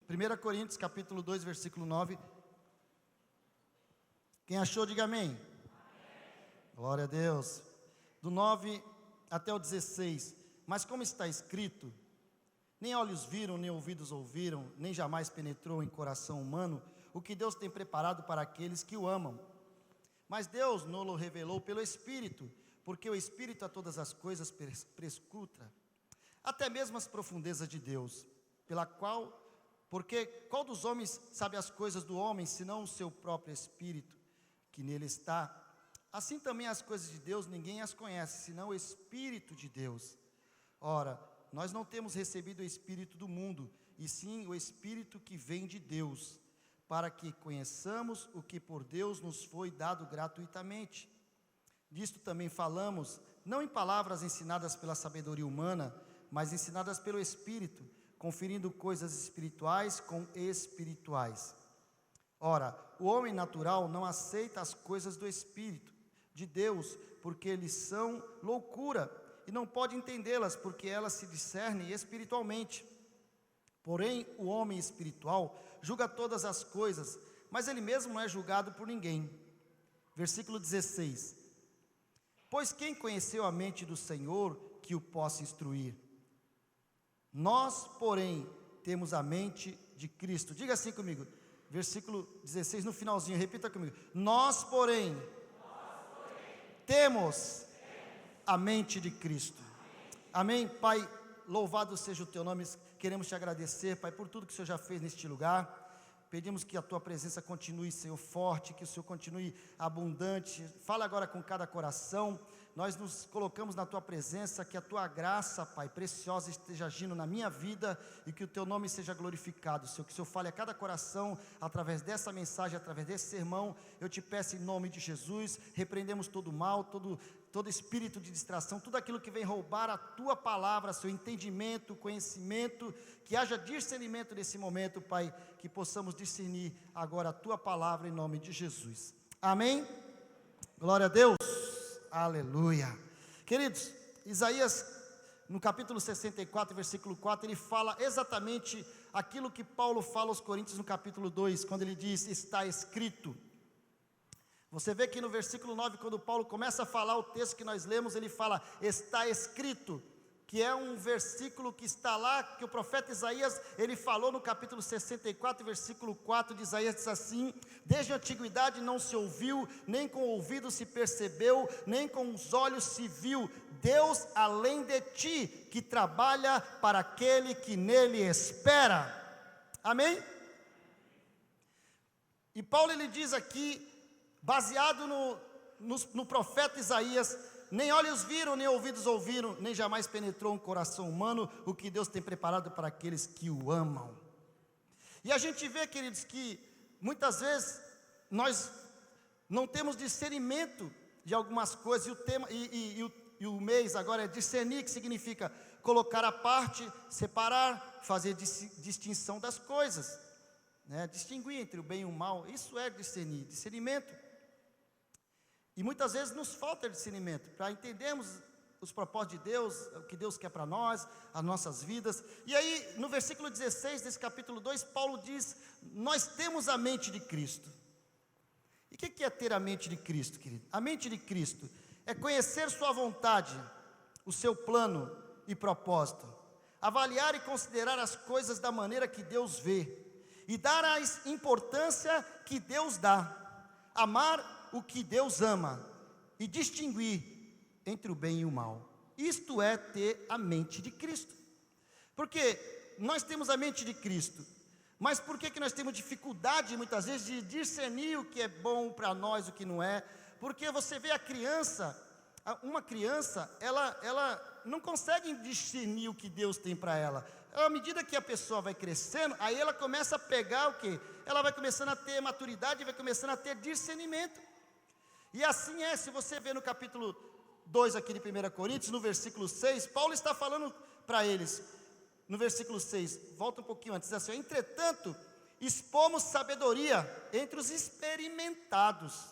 1 Coríntios capítulo 2, versículo 9. Quem achou, diga amém. Amém. Glória a Deus. Do 9 até o 16. Mas como está escrito, nem olhos viram, nem ouvidos ouviram, nem jamais penetrou em coração humano o que Deus tem preparado para aqueles que o amam. Mas Deus nos revelou pelo Espírito, porque o Espírito a todas as coisas perscruta, até mesmo as profundezas de Deus, porque qual dos homens sabe as coisas do homem, senão o seu próprio Espírito, que nele está? Assim também as coisas de Deus, ninguém as conhece, senão o Espírito de Deus. Ora, nós não temos recebido o Espírito do mundo, e sim o Espírito que vem de Deus, para que conheçamos o que por Deus nos foi dado gratuitamente. Disto também falamos, não em palavras ensinadas pela sabedoria humana, mas ensinadas pelo Espírito, conferindo coisas espirituais com espirituais. Ora, o homem natural não aceita as coisas do Espírito de Deus, porque eles são loucura, e não pode entendê-las, porque elas se discernem espiritualmente. Porém, o homem espiritual julga todas as coisas, mas ele mesmo não é julgado por ninguém. Versículo 16. Pois quem conheceu a mente do Senhor, que o possa instruir? Nós, porém, temos a mente de Cristo. Diga assim comigo, versículo 16, no finalzinho, repita comigo. Nós, porém, temos a mente de Cristo. Amém? Pai, louvado seja o teu nome. Queremos te agradecer, Pai, por tudo que o Senhor já fez neste lugar. Pedimos que a tua presença continue, Senhor, forte, que o Senhor continue abundante. Fala agora com cada coração. Nós nos colocamos na tua presença, que a tua graça, Pai, preciosa esteja agindo na minha vida e que o teu nome seja glorificado, Senhor. Que o Senhor fale a cada coração através dessa mensagem, através desse sermão. Eu te peço em nome de Jesus, repreendemos todo mal, todo espírito de distração, tudo aquilo que vem roubar a tua palavra, seu entendimento, conhecimento, que haja discernimento nesse momento, Pai, que possamos discernir agora a tua palavra em nome de Jesus. Amém? Glória a Deus. Aleluia. Queridos, Isaías, no capítulo 64, versículo 4, ele fala exatamente aquilo que Paulo fala aos Coríntios no capítulo 2, quando ele diz, está escrito. Você vê que no versículo 9, quando Paulo começa a falar o texto que nós lemos, ele fala, está escrito, que é um versículo que está lá, que o profeta Isaías, ele falou no capítulo 64, versículo 4 de Isaías, diz assim, desde a antiguidade não se ouviu, nem com o ouvido se percebeu, nem com os olhos se viu, Deus além de ti, que trabalha para aquele que nele espera. Amém? E Paulo ele diz aqui, baseado no profeta Isaías, nem olhos viram, nem ouvidos ouviram, nem jamais penetrou um coração humano o que Deus tem preparado para aqueles que o amam. E a gente vê, queridos, que muitas vezes nós não temos discernimento de algumas coisas, e o tema e o mês agora é discernir, que significa colocar à parte, separar, fazer distinção das coisas, né? Distinguir entre o bem e o mal, isso é discernir, discernimento. E muitas vezes nos falta discernimento para entendermos os propósitos de Deus, o que Deus quer para nós, as nossas vidas. E aí, no versículo 16 desse capítulo 2, Paulo diz, nós temos a mente de Cristo. E o que é ter a mente de Cristo, querido? A mente de Cristo é conhecer sua vontade, o seu plano e propósito, avaliar e considerar as coisas da maneira que Deus vê, e dar a importância que Deus dá, amar o que Deus ama, e distinguir entre o bem e o mal. Isto é ter a mente de Cristo. Porque nós temos a mente de Cristo, mas por que nós temos dificuldade muitas vezes de discernir o que é bom para nós, o que não é? Porque você vê uma criança, ela não consegue discernir o que Deus tem para ela. À medida que a pessoa vai crescendo, aí ela começa a pegar o quê? Ela vai começando a ter maturidade, vai começando a ter discernimento. E assim é, se você vê no capítulo 2 aqui de 1 Coríntios, no versículo 6, Paulo está falando para eles, no versículo 6, volta um pouquinho antes, diz assim, entretanto, expomos sabedoria entre os experimentados.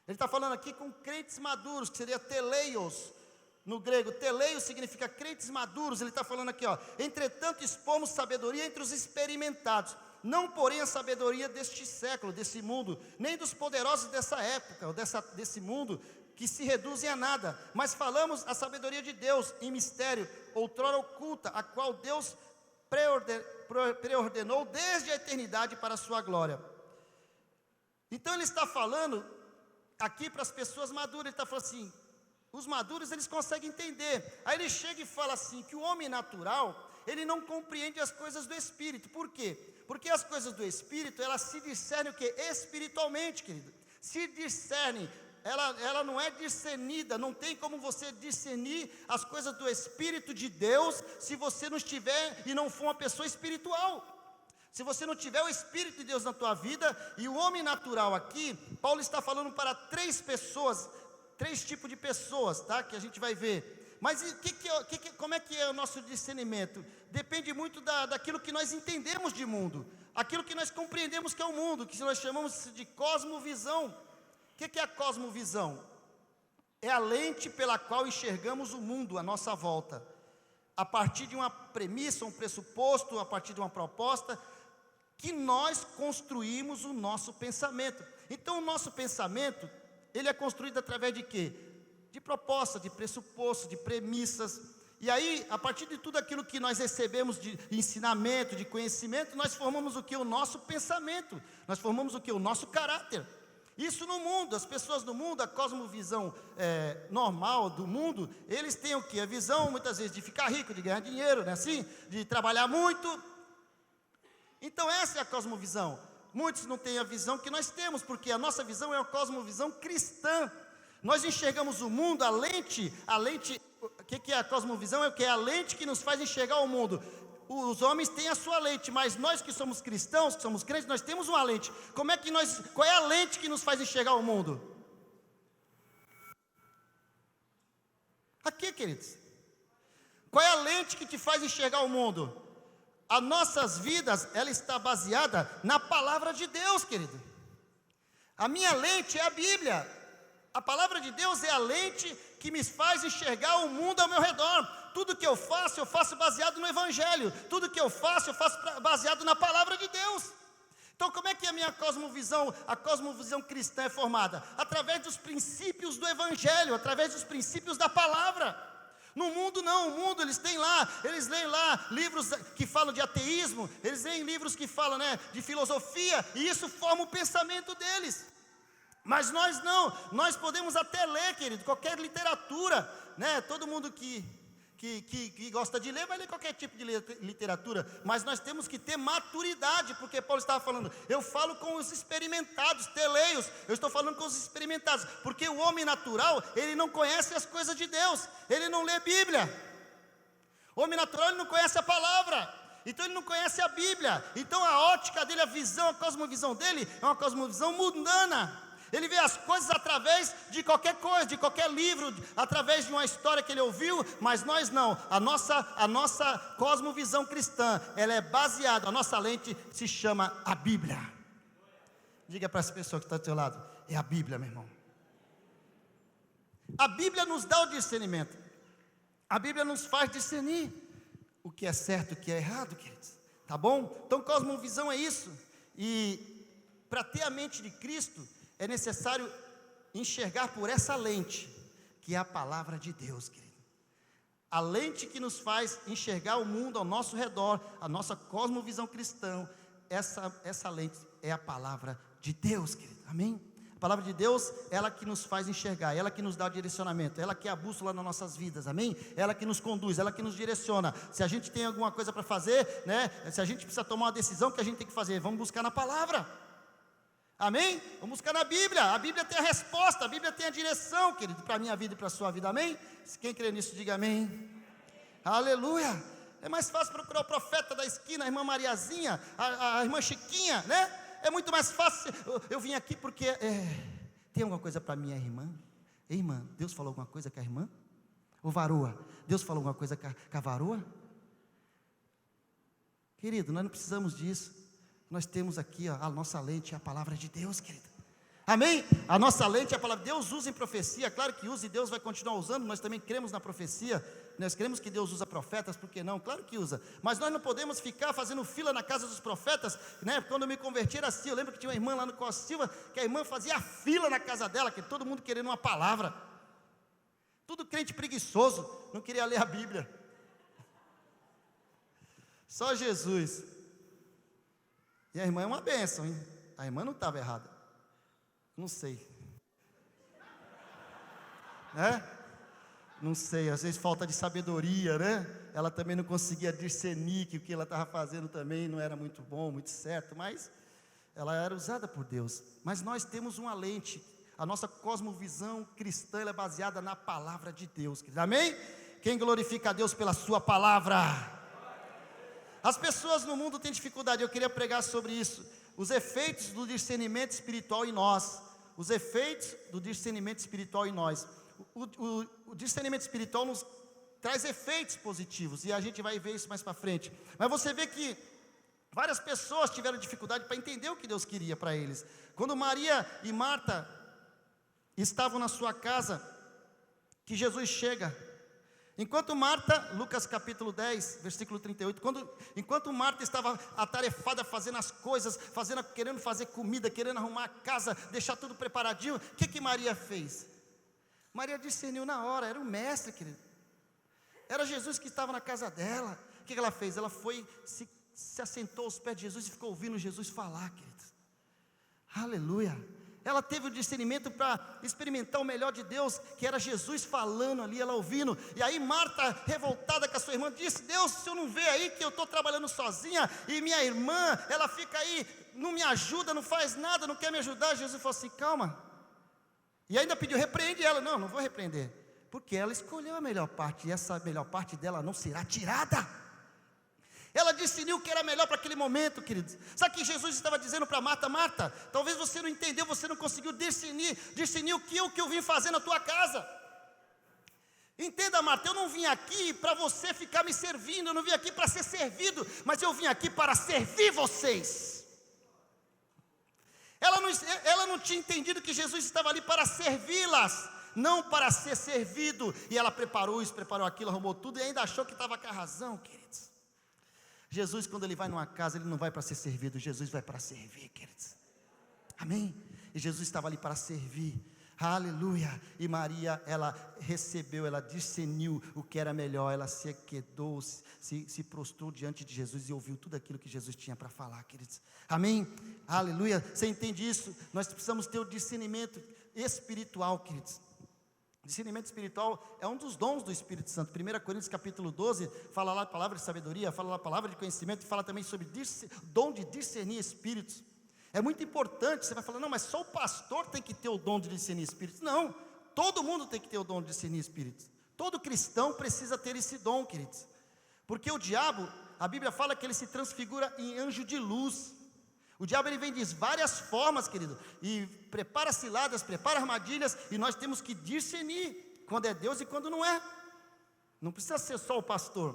Ele está falando aqui com crentes maduros, que seria teleios, no grego, teleio significa crentes maduros. Ele está falando aqui, ó, entretanto expomos sabedoria entre os experimentados, não porém a sabedoria deste século, desse mundo, nem dos poderosos dessa época, ou desse mundo, que se reduzem a nada, mas falamos a sabedoria de Deus, em mistério, outrora oculta, a qual Deus preordenou desde a eternidade para a sua glória. Então ele está falando aqui para as pessoas maduras, ele está falando assim, os maduros eles conseguem entender. Aí ele chega e fala assim, que o homem natural, ele não compreende as coisas do Espírito. Por quê? Porque as coisas do Espírito, elas se discernem o quê? Espiritualmente, querido. Se discernem, ela não é discernida, não tem como você discernir as coisas do Espírito de Deus, se você não estiver e não for uma pessoa espiritual. Se você não tiver o Espírito de Deus na tua vida, e o homem natural aqui, Paulo está falando para três tipos de pessoas, tá? Que a gente vai ver. Mas como é que é o nosso discernimento? Depende muito daquilo que nós entendemos de mundo, aquilo que nós compreendemos que é o mundo, que nós chamamos de cosmovisão. O que é a cosmovisão? É a lente pela qual enxergamos o mundo à nossa volta, a partir de uma premissa, um pressuposto, a partir de uma proposta, que nós construímos o nosso pensamento. Então o nosso pensamento, ele é construído através de quê? De proposta, de pressuposto, de premissas. E aí, a partir de tudo aquilo que nós recebemos de ensinamento, de conhecimento, nós formamos o que? O nosso pensamento. Nós formamos o que? O nosso caráter. Isso no mundo, as pessoas do mundo, a cosmovisão normal do mundo, eles têm o que? A visão, muitas vezes, de ficar rico, de ganhar dinheiro, né? Assim, de trabalhar muito. Então essa é a cosmovisão. Muitos não têm a visão que nós temos, porque a nossa visão é uma cosmovisão cristã. Nós enxergamos o mundo, a lente, o que é a cosmovisão? É o que? É a lente que nos faz enxergar o mundo. Os homens têm a sua lente, mas nós que somos cristãos, que somos crentes, nós temos uma lente. Qual é a lente que nos faz enxergar o mundo? Aqui, queridos. Qual é a lente que te faz enxergar o mundo? As nossas vidas, ela está baseada na palavra de Deus, querido. A minha lente é a Bíblia. A palavra de Deus é a lente que me faz enxergar o mundo ao meu redor. Tudo que eu faço baseado no Evangelho. Tudo que eu faço baseado na palavra de Deus. Então como é que a minha cosmovisão, a cosmovisão cristã é formada? Através dos princípios do Evangelho, através dos princípios da palavra. No mundo não, o mundo eles leem lá livros que falam de ateísmo, eles leem livros que falam, de filosofia, e isso forma o pensamento deles. Mas nós não, nós podemos até ler, querido, qualquer literatura, todo mundo que gosta de ler, vai ler qualquer tipo de literatura, mas nós temos que ter maturidade, porque Paulo estava falando, eu falo com os experimentados, teleios, eu estou falando com os experimentados, porque o homem natural, ele não conhece as coisas de Deus, ele não lê Bíblia, o homem natural ele não conhece a palavra, então ele não conhece a Bíblia, então a ótica dele, a visão, a cosmovisão dele, é uma cosmovisão mundana. Ele vê as coisas através de qualquer coisa, de qualquer livro, através de uma história que ele ouviu, mas nós não. A nossa cosmovisão cristã, ela é baseada, a nossa lente se chama a Bíblia. Diga para essa pessoa que está do teu lado, é a Bíblia, meu irmão. A Bíblia nos dá o discernimento. A Bíblia nos faz discernir o que é certo e o que é errado, queridos. Tá bom? Então cosmovisão é isso. E para ter a mente de Cristo, é necessário enxergar por essa lente, que é a palavra de Deus, querido. A lente que nos faz enxergar o mundo ao nosso redor, a nossa cosmovisão cristã, essa lente é a palavra de Deus, querido. Amém? A palavra de Deus, ela que nos faz enxergar, ela que nos dá o direcionamento, ela que é a bússola nas nossas vidas, amém? Ela que nos conduz, ela que nos direciona. Se a gente tem alguma coisa para fazer, se a gente precisa tomar uma decisão, o que a gente tem que fazer? Vamos buscar na palavra. Amém? Vamos buscar na Bíblia. A Bíblia tem a resposta, a Bíblia tem a direção, querido, para a minha vida e para a sua vida, amém? Quem crê nisso, diga amém. Aleluia. É mais fácil procurar o profeta da esquina, a irmã Mariazinha, a irmã Chiquinha, É muito mais fácil. Eu vim aqui porque tem alguma coisa para minha irmã? Ei, irmã, Deus falou alguma coisa com a irmã? Ou varoa, Deus falou alguma coisa com a varoa? Querido, nós não precisamos disso. Nós temos aqui a nossa lente, a palavra de Deus, querido. Amém? A nossa lente é a palavra. Deus usa em profecia, claro que usa, e Deus vai continuar usando. Nós também cremos na profecia. Nós cremos que Deus usa profetas, por que não? Claro que usa. Mas nós não podemos ficar fazendo fila na casa dos profetas, né? Quando eu me converti era assim. Eu lembro que tinha uma irmã lá no Costa Silva, que a irmã fazia fila na casa dela, que todo mundo querendo uma palavra. Tudo crente preguiçoso, não queria ler a Bíblia. Só Jesus. E a irmã é uma bênção, hein? A irmã não estava errada. Não sei. Não sei, às vezes falta de sabedoria, né? Ela também não conseguia discernir que o que ela estava fazendo também não era muito bom, muito certo, mas ela era usada por Deus. Mas nós temos uma lente, a nossa cosmovisão cristã, ela é baseada na palavra de Deus, amém? Quem glorifica a Deus pela sua palavra? As pessoas no mundo têm dificuldade, eu queria pregar sobre isso, os efeitos do discernimento espiritual em nós, os efeitos do discernimento espiritual em nós. O discernimento espiritual nos traz efeitos positivos, e a gente vai ver isso mais para frente. Mas você vê que várias pessoas tiveram dificuldade para entender o que Deus queria para eles. Quando Maria e Marta estavam na sua casa, que Jesus chega. Enquanto Marta, Lucas capítulo 10, versículo 38, enquanto Marta estava atarefada fazendo as coisas, querendo fazer comida, querendo arrumar a casa, deixar tudo preparadinho, o que Maria fez? Maria discerniu na hora, era o mestre, querido. Era Jesus que estava na casa dela. O que ela fez? Ela foi, se assentou aos pés de Jesus e ficou ouvindo Jesus falar, querido. Aleluia. Ela teve o discernimento para experimentar o melhor de Deus, que era Jesus falando ali, ela ouvindo. E aí Marta, revoltada com a sua irmã, disse: Deus, o senhor não vê aí que eu estou trabalhando sozinha, e minha irmã, ela fica aí, não me ajuda, não faz nada, não quer me ajudar. Jesus falou assim: calma. E ainda pediu: repreende ela. Não vou repreender, porque ela escolheu a melhor parte, e essa melhor parte dela não será tirada. Ela discerniu o que era melhor para aquele momento, queridos. Sabe o que Jesus estava dizendo para Marta? Marta, talvez você não entendeu, você não conseguiu discernir o que eu vim fazer na tua casa. Entenda, Marta, eu não vim aqui para você ficar me servindo, eu não vim aqui para ser servido, mas eu vim aqui para servir vocês. Ela não tinha entendido que Jesus estava ali para servi-las, não para ser servido. E ela preparou isso, preparou aquilo, arrumou tudo e ainda achou que estava com a razão, queridos. Jesus, quando ele vai numa casa, ele não vai para ser servido, Jesus vai para servir, queridos. Amém? E Jesus estava ali para servir. Aleluia. E Maria, ela recebeu, ela discerniu o que era melhor. Ela se aquietou, se prostrou diante de Jesus e ouviu tudo aquilo que Jesus tinha para falar, queridos. Amém? Aleluia. Você entende isso? Nós precisamos ter o discernimento espiritual, queridos. Discernimento espiritual é um dos dons do Espírito Santo. 1 Coríntios capítulo 12, fala lá a palavra de sabedoria, fala lá a palavra de conhecimento, e fala também sobre dom de discernir espíritos. É muito importante. Você vai falar: não, mas só o pastor tem que ter o dom de discernir espíritos. Não, todo mundo tem que ter o dom de discernir espíritos. Todo cristão precisa ter esse dom, queridos. Porque o diabo, a Bíblia fala que ele se transfigura em anjo de luz. O diabo, ele vem de várias formas, querido, e prepara ciladas, prepara armadilhas, e nós temos que discernir quando é Deus e quando não é. Não precisa ser só o pastor.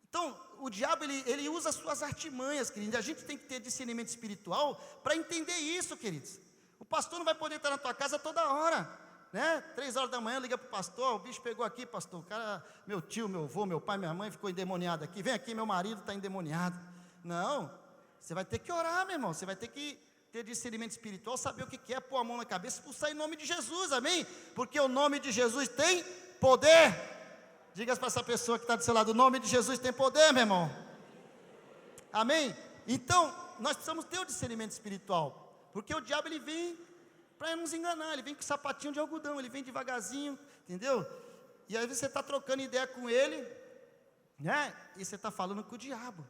Então, o diabo, ele usa as suas artimanhas, querido. A gente tem que ter discernimento espiritual para entender isso, queridos. O pastor não vai poder estar na tua casa toda hora, né? 3 horas da manhã, liga para o pastor: o bicho pegou aqui, pastor, o cara, meu tio, meu avô, meu pai, minha mãe ficou endemoniado aqui, vem aqui, meu marido está endemoniado. Não. Você vai ter que orar, meu irmão. Você vai ter que ter discernimento espiritual, saber o que é, pôr a mão na cabeça e expulsar em nome de Jesus, amém? Porque o nome de Jesus tem poder. Diga para essa pessoa que está do seu lado: o nome de Jesus tem poder, meu irmão. Amém? Então, nós precisamos ter o discernimento espiritual, porque o diabo, ele vem para nos enganar, ele vem com sapatinho de algodão, ele vem devagarzinho, entendeu? E aí você está trocando ideia com ele, né? E você está falando com o diabo.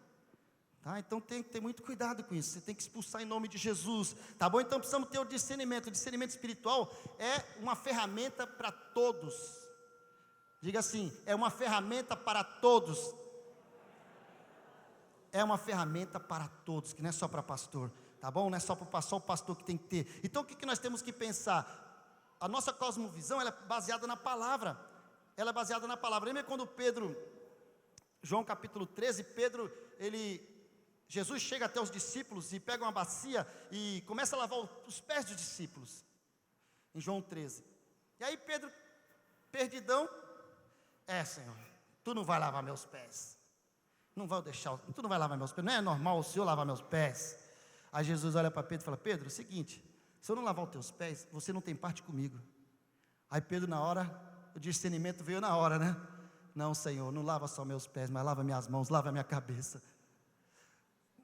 Tá? Então tem que ter muito cuidado com isso. Você tem que expulsar em nome de Jesus, tá bom? Então precisamos ter o discernimento. O discernimento espiritual é uma ferramenta para todos. Diga assim: é uma ferramenta para todos. É uma ferramenta para todos, que não é só para pastor, tá bom? Não é só o pastor que tem que ter. Então o que nós temos que pensar? A nossa cosmovisão, ela é baseada na palavra. Ela é baseada na palavra. Lembra quando Pedro, João capítulo 13, Pedro, ele Jesus chega até os discípulos e pega uma bacia e começa a lavar os pés dos discípulos, em João 13. E aí Pedro, perdidão, Senhor, tu não vai lavar meus pés, tu não vai lavar meus pés, não é normal o Senhor lavar meus pés. Aí Jesus olha para Pedro e fala: Pedro, é o seguinte, se eu não lavar os teus pés, você não tem parte comigo. Aí Pedro, na hora, o discernimento veio na hora, né? Não, Senhor, não lava só meus pés, mas lava minhas mãos, lava minha cabeça.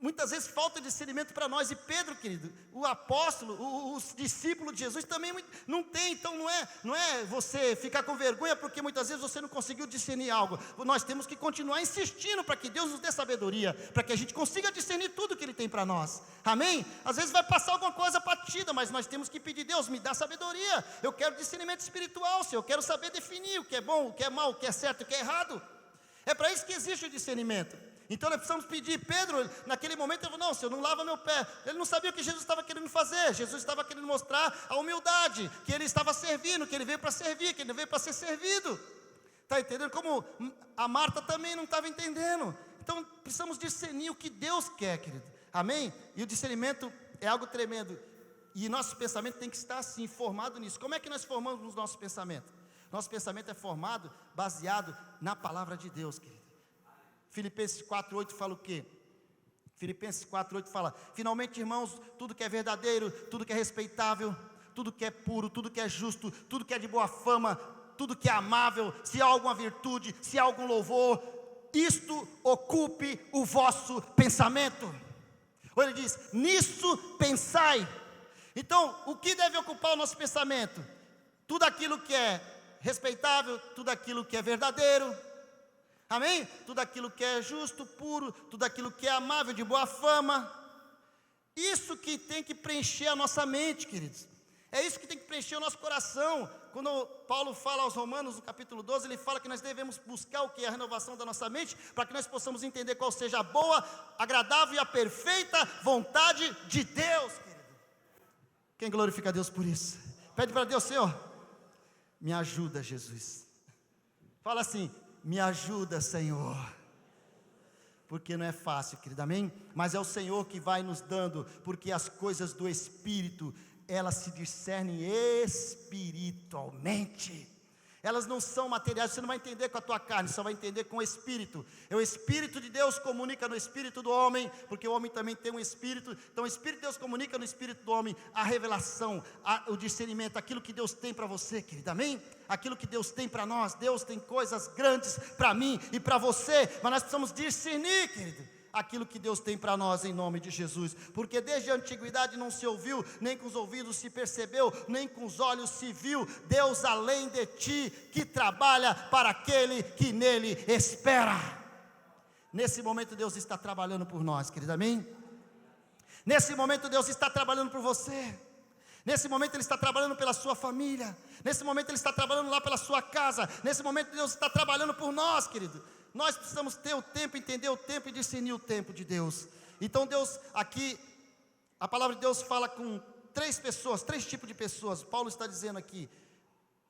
Muitas vezes falta discernimento para nós, e Pedro, querido, o apóstolo, os discípulos de Jesus também não tem. Então não é você ficar com vergonha porque muitas vezes você não conseguiu discernir algo. Nós temos que continuar insistindo para que Deus nos dê sabedoria, para que a gente consiga discernir tudo que Ele tem para nós, amém? Às vezes vai passar alguma coisa batida, mas nós temos que pedir: Deus, me dá sabedoria, eu quero discernimento espiritual, Senhor, eu quero saber definir o que é bom, o que é mal, o que é certo, o que é errado. É para isso que existe o discernimento. Então nós precisamos pedir. Pedro, naquele momento, ele falou: não, Senhor, não lava meu pé. Ele não sabia o que Jesus estava querendo fazer. Jesus estava querendo mostrar a humildade, que ele estava servindo, que ele veio para servir, que ele veio para ser servido. Está entendendo? Como a Marta também não estava entendendo. Então precisamos discernir o que Deus quer, querido, amém? E o discernimento é algo tremendo, e nosso pensamento tem que estar assim, formado nisso. Como é que nós formamos os nossos pensamentos? Nosso pensamento é formado, baseado na palavra de Deus, querido. Filipenses 4:8 fala o quê? Filipenses 4:8 fala: finalmente, irmãos, tudo que é verdadeiro, tudo que é respeitável, tudo que é puro, tudo que é justo, tudo que é de boa fama, tudo que é amável, se há alguma virtude, se há algum louvor, isto ocupe o vosso pensamento. Ou ele diz: nisso pensai. Então, o que deve ocupar o nosso pensamento? Tudo aquilo que é respeitável, tudo aquilo que é verdadeiro, amém? Tudo aquilo que é justo, puro, tudo aquilo que é amável, de boa fama. Isso que tem que preencher a nossa mente, queridos. É isso que tem que preencher o nosso coração. Quando Paulo fala aos Romanos, no capítulo 12, ele fala que nós devemos buscar o que é a renovação da nossa mente, para que nós possamos entender qual seja a boa, agradável e a perfeita vontade de Deus, querido. Quem glorifica a Deus por isso? Pede para Deus: Senhor, me ajuda, Jesus. Fala assim: me ajuda, Senhor, porque não é fácil, querido, amém? Mas é o Senhor que vai nos dando, porque as coisas do Espírito, elas se discernem espiritualmente. Elas não são materiais, você não vai entender com a tua carne, só vai entender com o Espírito. É o Espírito de Deus comunica no Espírito do homem, porque o homem também tem um Espírito. Então o Espírito de Deus comunica no Espírito do homem a revelação, o discernimento, aquilo que Deus tem para você, querido, amém? Aquilo que Deus tem para nós. Deus tem coisas grandes para mim e para você, mas nós precisamos discernir, querido, aquilo que Deus tem para nós, em nome de Jesus. Porque desde a antiguidade não se ouviu, nem com os ouvidos se percebeu, nem com os olhos se viu, Deus além de ti, que trabalha para aquele que nele espera. Nesse momento Deus está trabalhando por nós, querido, amém? Nesse momento Deus está trabalhando por você. Nesse momento Ele está trabalhando pela sua família. Nesse momento Ele está trabalhando lá pela sua casa. Nesse momento Deus está trabalhando por nós, querido. Nós precisamos ter o tempo, entender o tempo e discernir o tempo de Deus. Então Deus aqui, a palavra de Deus fala com três tipos de pessoas. Paulo está dizendo aqui,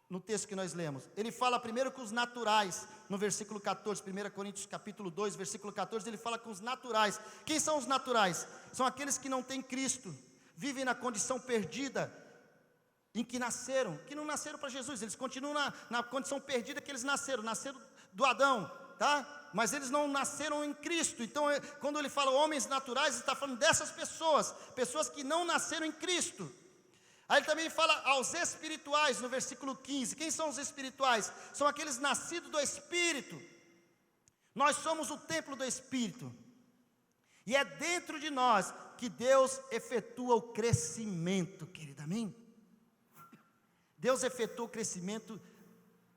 no texto que nós lemos. Ele fala primeiro com os naturais, no versículo 14, 1 Coríntios capítulo 2, versículo 14, ele fala com os naturais. Quem são os naturais? São aqueles que não têm Cristo, vivem na condição perdida, em que nasceram, que não nasceram para Jesus. Eles continuam na condição perdida que eles nasceram do Adão, tá? Mas eles não nasceram em Cristo. Então quando ele fala homens naturais, ele está falando dessas pessoas que não nasceram em Cristo. Aí ele também fala aos espirituais, no versículo 15. Quem são os espirituais? São aqueles nascidos do Espírito. Nós somos o templo do Espírito, e é dentro de nós que Deus efetua o crescimento, querido, amém? Deus efetua o crescimento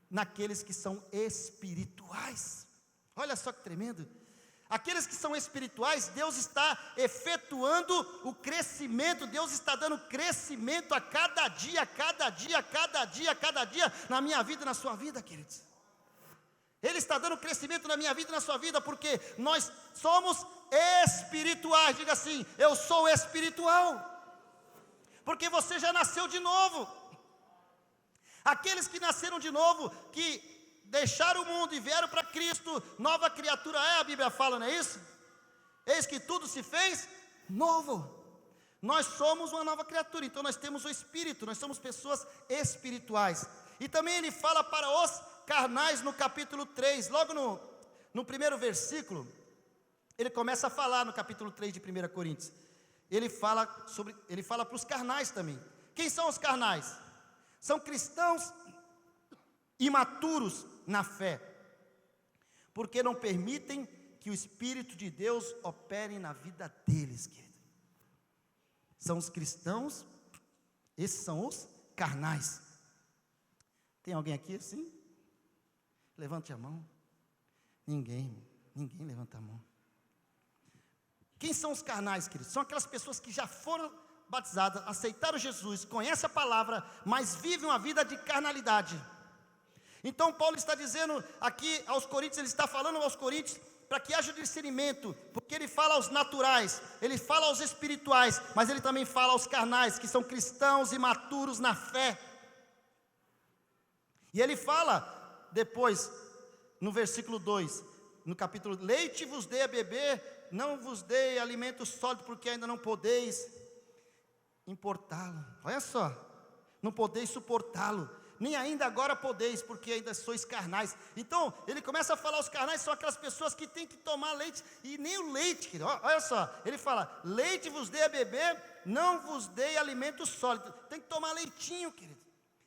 naqueles que são espirituais. Olha só que tremendo. Aqueles que são espirituais, Deus está efetuando o crescimento. Deus está dando crescimento a cada dia, na minha vida e na sua vida, queridos. Ele está dando crescimento na minha vida e na sua vida, porque nós somos espirituais. Diga assim: eu sou espiritual, porque você já nasceu de novo. Aqueles que nasceram de novo, que deixaram o mundo e vieram para Cristo, nova criatura é, a Bíblia fala, não é isso? Eis que tudo se fez novo. Nós somos uma nova criatura, então nós temos o Espírito, nós somos pessoas espirituais. E também ele fala para os carnais no capítulo 3, logo no primeiro versículo, ele começa a falar no capítulo 3 de 1 Coríntios. Ele fala para os carnais também. Quem são os carnais? São cristãos imaturos na fé, porque não permitem que o Espírito de Deus opere na vida deles, querido. São os cristãos, esses são os carnais. Tem alguém aqui assim? Levante a mão. Ninguém levanta a mão. Quem são os carnais, queridos? São aquelas pessoas que já foram batizadas, aceitaram Jesus, conhecem a palavra, mas vivem uma vida de carnalidade. Então Paulo está dizendo aqui aos Coríntios, ele está falando aos Coríntios, para que haja discernimento, porque ele fala aos naturais, ele fala aos espirituais, mas ele também fala aos carnais, que são cristãos imaturos na fé. E ele fala depois, no versículo 2, no capítulo: leite vos dei a beber, não vos dei alimento sólido, porque ainda não podeis importá-lo. Olha só, não podeis suportá-lo, nem ainda agora podeis, porque ainda sois carnais. Então, ele começa a falar, os carnais são aquelas pessoas que têm que tomar leite, e nem o leite, querido. Olha só, ele fala: leite vos dei a beber, não vos dei alimento sólido. Tem que tomar leitinho, querido.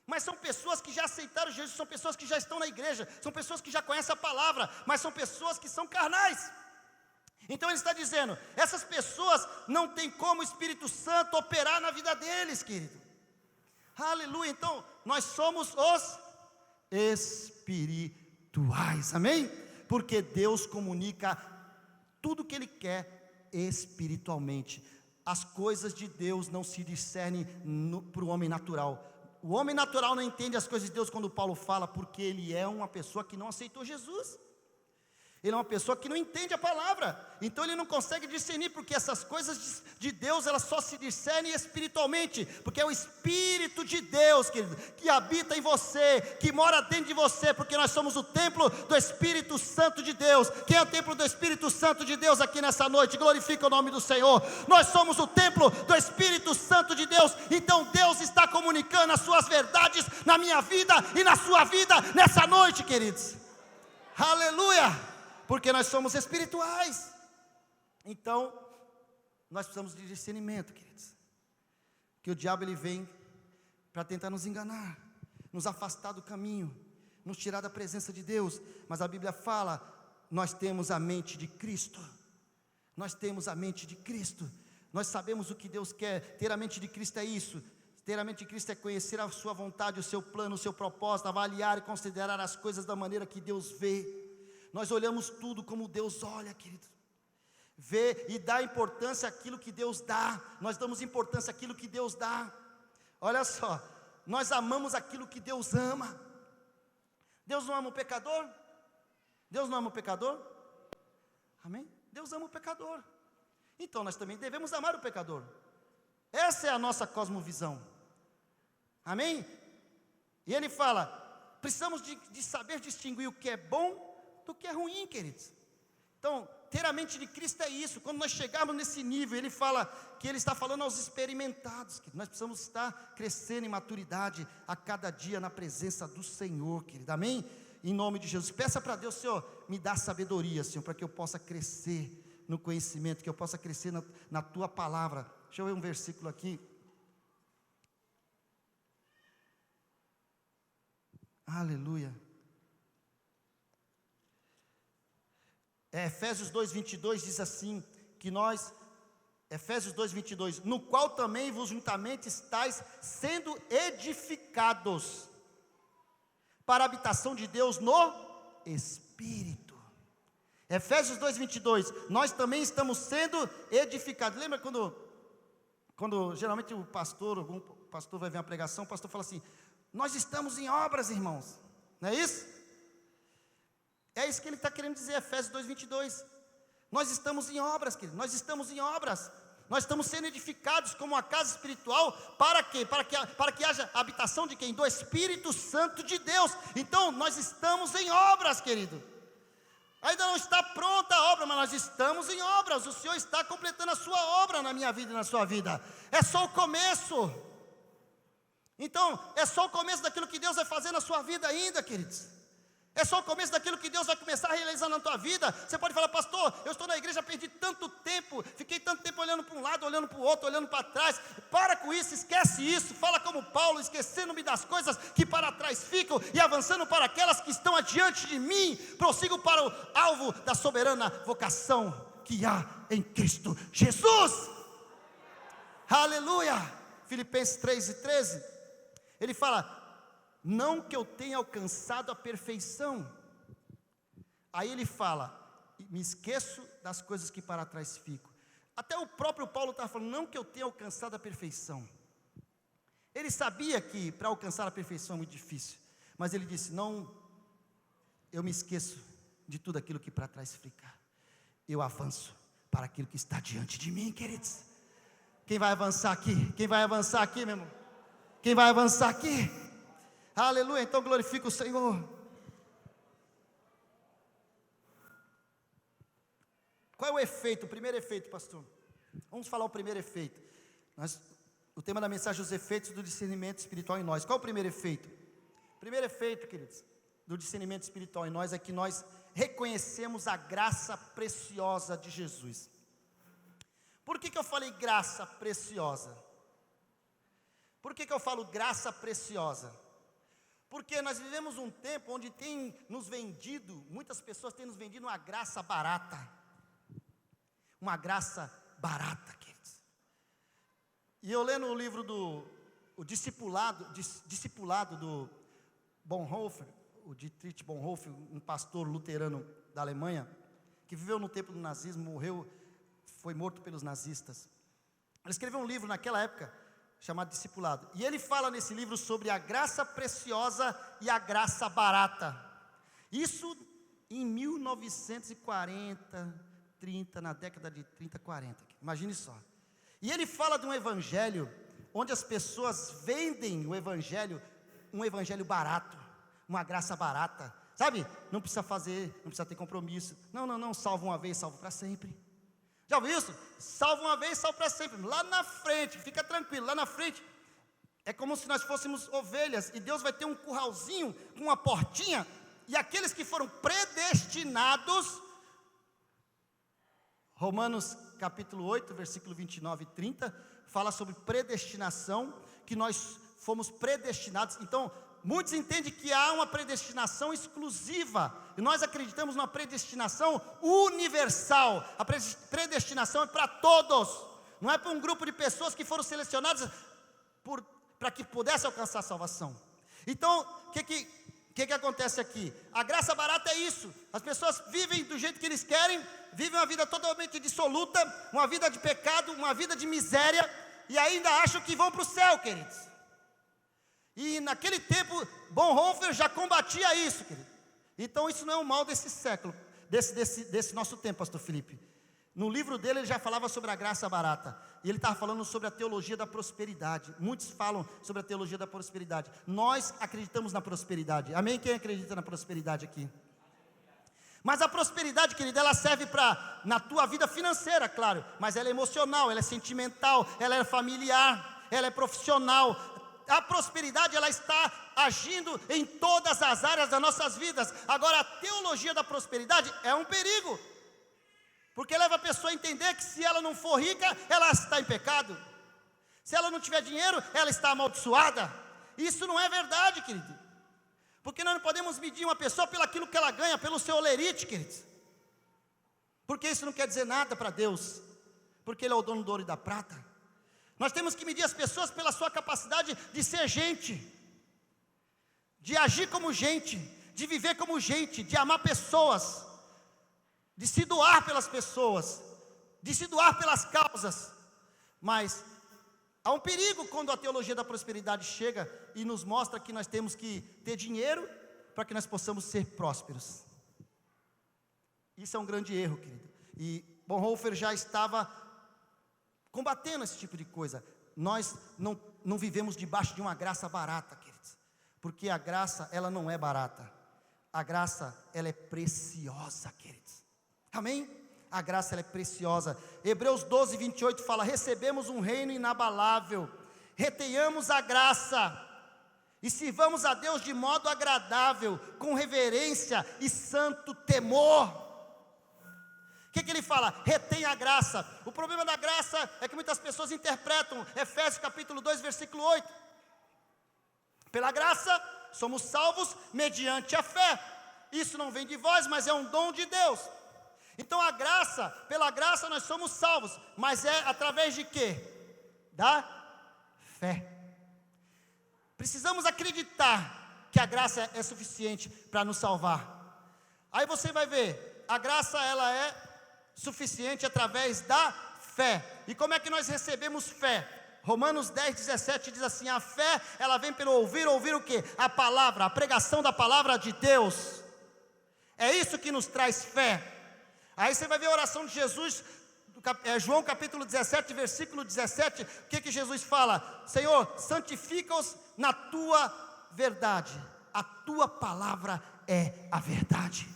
Mas são pessoas que já aceitaram Jesus, são pessoas que já estão na igreja, são pessoas que já conhecem a palavra, mas são pessoas que são carnais. Então ele está dizendo, essas pessoas não tem como o Espírito Santo operar na vida deles, querido. Aleluia. Então nós somos os espirituais, amém? Porque Deus comunica tudo o que Ele quer espiritualmente. As coisas de Deus não se discernem para o homem natural. O homem natural não entende as coisas de Deus quando Paulo fala, porque ele é uma pessoa que não aceitou Jesus. Ele é uma pessoa que não entende a palavra, então ele não consegue discernir, porque essas coisas de Deus, elas só se discernem espiritualmente, porque é o Espírito de Deus, querido, que habita em você, que mora dentro de você, porque nós somos o templo do Espírito Santo de Deus. Quem é o templo do Espírito Santo de Deus aqui nessa noite? Glorifica o nome do Senhor. Nós somos o templo do Espírito Santo de Deus, então Deus está comunicando as suas verdades na minha vida e na sua vida nessa noite, queridos. Aleluia! Porque nós somos espirituais. Então, nós precisamos de discernimento, queridos. Que o diabo ele vem para tentar nos enganar, nos afastar do caminho, nos tirar da presença de Deus. Mas a Bíblia fala, nós temos a mente de Cristo. Nós temos a mente de Cristo. Nós sabemos o que Deus quer. Ter a mente de Cristo é isso. Ter a mente de Cristo é conhecer a sua vontade, o seu plano, o seu propósito, avaliar e considerar as coisas da maneira que Deus vê. Nós olhamos tudo como Deus olha, querido. Vê e dá importância àquilo que Deus dá. Nós damos importância àquilo que Deus dá. Olha só, nós amamos aquilo que Deus ama. Deus não ama o pecador? Deus não ama o pecador? Amém? Deus ama o pecador. Então nós também devemos amar o pecador. Essa é a nossa cosmovisão. Amém? E ele fala, precisamos de saber distinguir o que é bom do que é ruim, queridos. Então, ter a mente de Cristo é isso. Quando nós chegarmos nesse nível, ele fala que ele está falando aos experimentados, querido. Nós precisamos estar crescendo em maturidade a cada dia na presença do Senhor, querido. Amém? Em nome de Jesus, peça para Deus: Senhor, me dá sabedoria, Senhor, para que eu possa crescer no conhecimento, que eu possa crescer na tua palavra. Deixa eu ver um versículo aqui. Aleluia. Efésios 2:22 diz assim, que nós, Efésios 2:22, no qual também vos juntamente estáis sendo edificados para a habitação de Deus no Espírito. Efésios 2:22, nós também estamos sendo edificados. Lembra quando geralmente algum pastor vai ver uma pregação, o pastor fala assim, nós estamos em obras, irmãos, não é isso? É isso que ele está querendo dizer, Efésios 2:22. Nós estamos em obras, querido. Nós estamos em obras. Nós estamos sendo edificados como uma casa espiritual. Para quê? Para que haja habitação de quem? Do Espírito Santo de Deus. Então nós estamos em obras, querido. Ainda não está pronta a obra, mas nós estamos em obras. O Senhor está completando a sua obra na minha vida e na sua vida. É só o começo. Então, é só o começo daquilo que Deus vai fazer na sua vida ainda, queridos. É só o começo daquilo que Deus vai começar a realizar na tua vida. Você pode falar: pastor, eu estou na igreja, perdi tanto tempo, fiquei tanto tempo olhando para um lado, olhando para o outro, olhando para trás. Para com isso, esquece isso. Fala como Paulo: esquecendo-me das coisas que para trás ficam e avançando para aquelas que estão adiante de mim, prossigo para o alvo da soberana vocação que há em Cristo Jesus. Aleluia. Filipenses 3:13, ele fala: não que eu tenha alcançado a perfeição. Aí ele fala: me esqueço das coisas que para trás ficam. Até o próprio Paulo estava falando: não que eu tenha alcançado a perfeição. Ele sabia que para alcançar a perfeição é muito difícil, mas ele disse: não, eu me esqueço de tudo aquilo que para trás fica. Eu avanço para aquilo que está diante de mim, queridos. Quem vai avançar aqui? Quem vai avançar aqui, meu irmão? Quem vai avançar aqui? Aleluia. Então glorifica o Senhor. Qual é o efeito? O primeiro efeito, pastor. Vamos falar o primeiro efeito. O tema da mensagem: os efeitos do discernimento espiritual em nós. Qual é o primeiro efeito? O primeiro efeito, queridos, do discernimento espiritual em nós é que nós reconhecemos a graça preciosa de Jesus. Por que eu falei graça preciosa? Por que eu falo graça preciosa? Porque nós vivemos um tempo onde tem nos vendido, muitas pessoas têm nos vendido uma graça barata. Uma graça barata, queridos. E eu lendo o livro o discipulado do Bonhoeffer, o Dietrich Bonhoeffer, um pastor luterano da Alemanha, que viveu no tempo do nazismo, morreu, foi morto pelos nazistas. Ele escreveu um livro naquela época, chamado Discipulado, e ele fala nesse livro sobre a graça preciosa e a graça barata. Isso em 1940, 30, na década de 30, 40, imagine só. E ele fala de um evangelho, onde as pessoas vendem o evangelho, um evangelho barato, uma graça barata, sabe? Não precisa fazer, não precisa ter compromisso, não, salva uma vez, salva para sempre. Já ouviu isso? Salva uma vez, salva para sempre. Lá na frente, fica tranquilo, lá na frente é como se nós fôssemos ovelhas, e Deus vai ter um curralzinho com uma portinha, e aqueles que foram predestinados, Romanos capítulo 8, versículo 29 e 30, fala sobre predestinação, que nós fomos predestinados. Então, muitos entendem que há uma predestinação exclusiva, e nós acreditamos numa predestinação universal. A predestinação é para todos, não é para um grupo de pessoas que foram selecionadas para que pudesse alcançar a salvação. Então, o que acontece aqui? A graça barata é isso: as pessoas vivem do jeito que eles querem, vivem uma vida totalmente dissoluta, uma vida de pecado, uma vida de miséria, e ainda acham que vão para o céu, queridos. E naquele tempo, Bonhoeffer já combatia isso, querido. Então isso não é um mal desse século, desse nosso tempo, pastor Felipe. No livro dele ele já falava sobre a graça barata, e ele estava falando sobre a teologia da prosperidade. Muitos falam sobre a teologia da prosperidade. Nós acreditamos na prosperidade, amém? Quem acredita na prosperidade aqui? Mas a prosperidade, querida, ela serve na tua vida financeira, claro, mas ela é emocional, ela é sentimental, ela é familiar, ela é profissional. A prosperidade, ela está agindo em todas as áreas das nossas vidas. Agora, a teologia da prosperidade é um perigo, porque leva a pessoa a entender que se ela não for rica, ela está em pecado. Se ela não tiver dinheiro, ela está amaldiçoada. Isso não é verdade, querido. Porque nós não podemos medir uma pessoa pelo aquilo que ela ganha, pelo seu olerite, queridos. Porque isso não quer dizer nada para Deus, porque Ele é o dono do ouro e da prata. Nós temos que medir as pessoas pela sua capacidade de ser gente, de agir como gente, de viver como gente, de amar pessoas, de se doar pelas pessoas, de se doar pelas causas. Mas há um perigo quando a teologia da prosperidade chega e nos mostra que nós temos que ter dinheiro para que nós possamos ser prósperos. Isso é um grande erro, querido. E Bonhoeffer já estava combatendo esse tipo de coisa. Nós não vivemos debaixo de uma graça barata, queridos, porque a graça, ela não é barata. a graça, ela é preciosa, queridos. Amém? A graça, ela é preciosa. Hebreus 12, 28 fala: recebemos um reino inabalável, retenhamos a graça e sirvamos a Deus de modo agradável, com reverência e santo temor. O que ele fala? Retém a graça. O problema da graça é que muitas pessoas interpretam Efésios capítulo 2, versículo 8. Pela graça somos salvos mediante a fé. Isso não vem de vós, mas é um dom de Deus. Então a graça, pela graça nós somos salvos, mas é através de quê? Da fé. Precisamos acreditar que a graça é suficiente para nos salvar. Aí você vai ver, a graça ela é suficiente através da fé. E como é que nós recebemos fé? Romanos 10, 17 diz assim: a fé ela vem pelo ouvir o quê? A palavra, a pregação da palavra de Deus. É isso que nos traz fé. Aí você vai ver a oração de Jesus, João capítulo 17, versículo 17, o que Jesus fala? Senhor, santifica-os na tua verdade, a tua palavra é a verdade.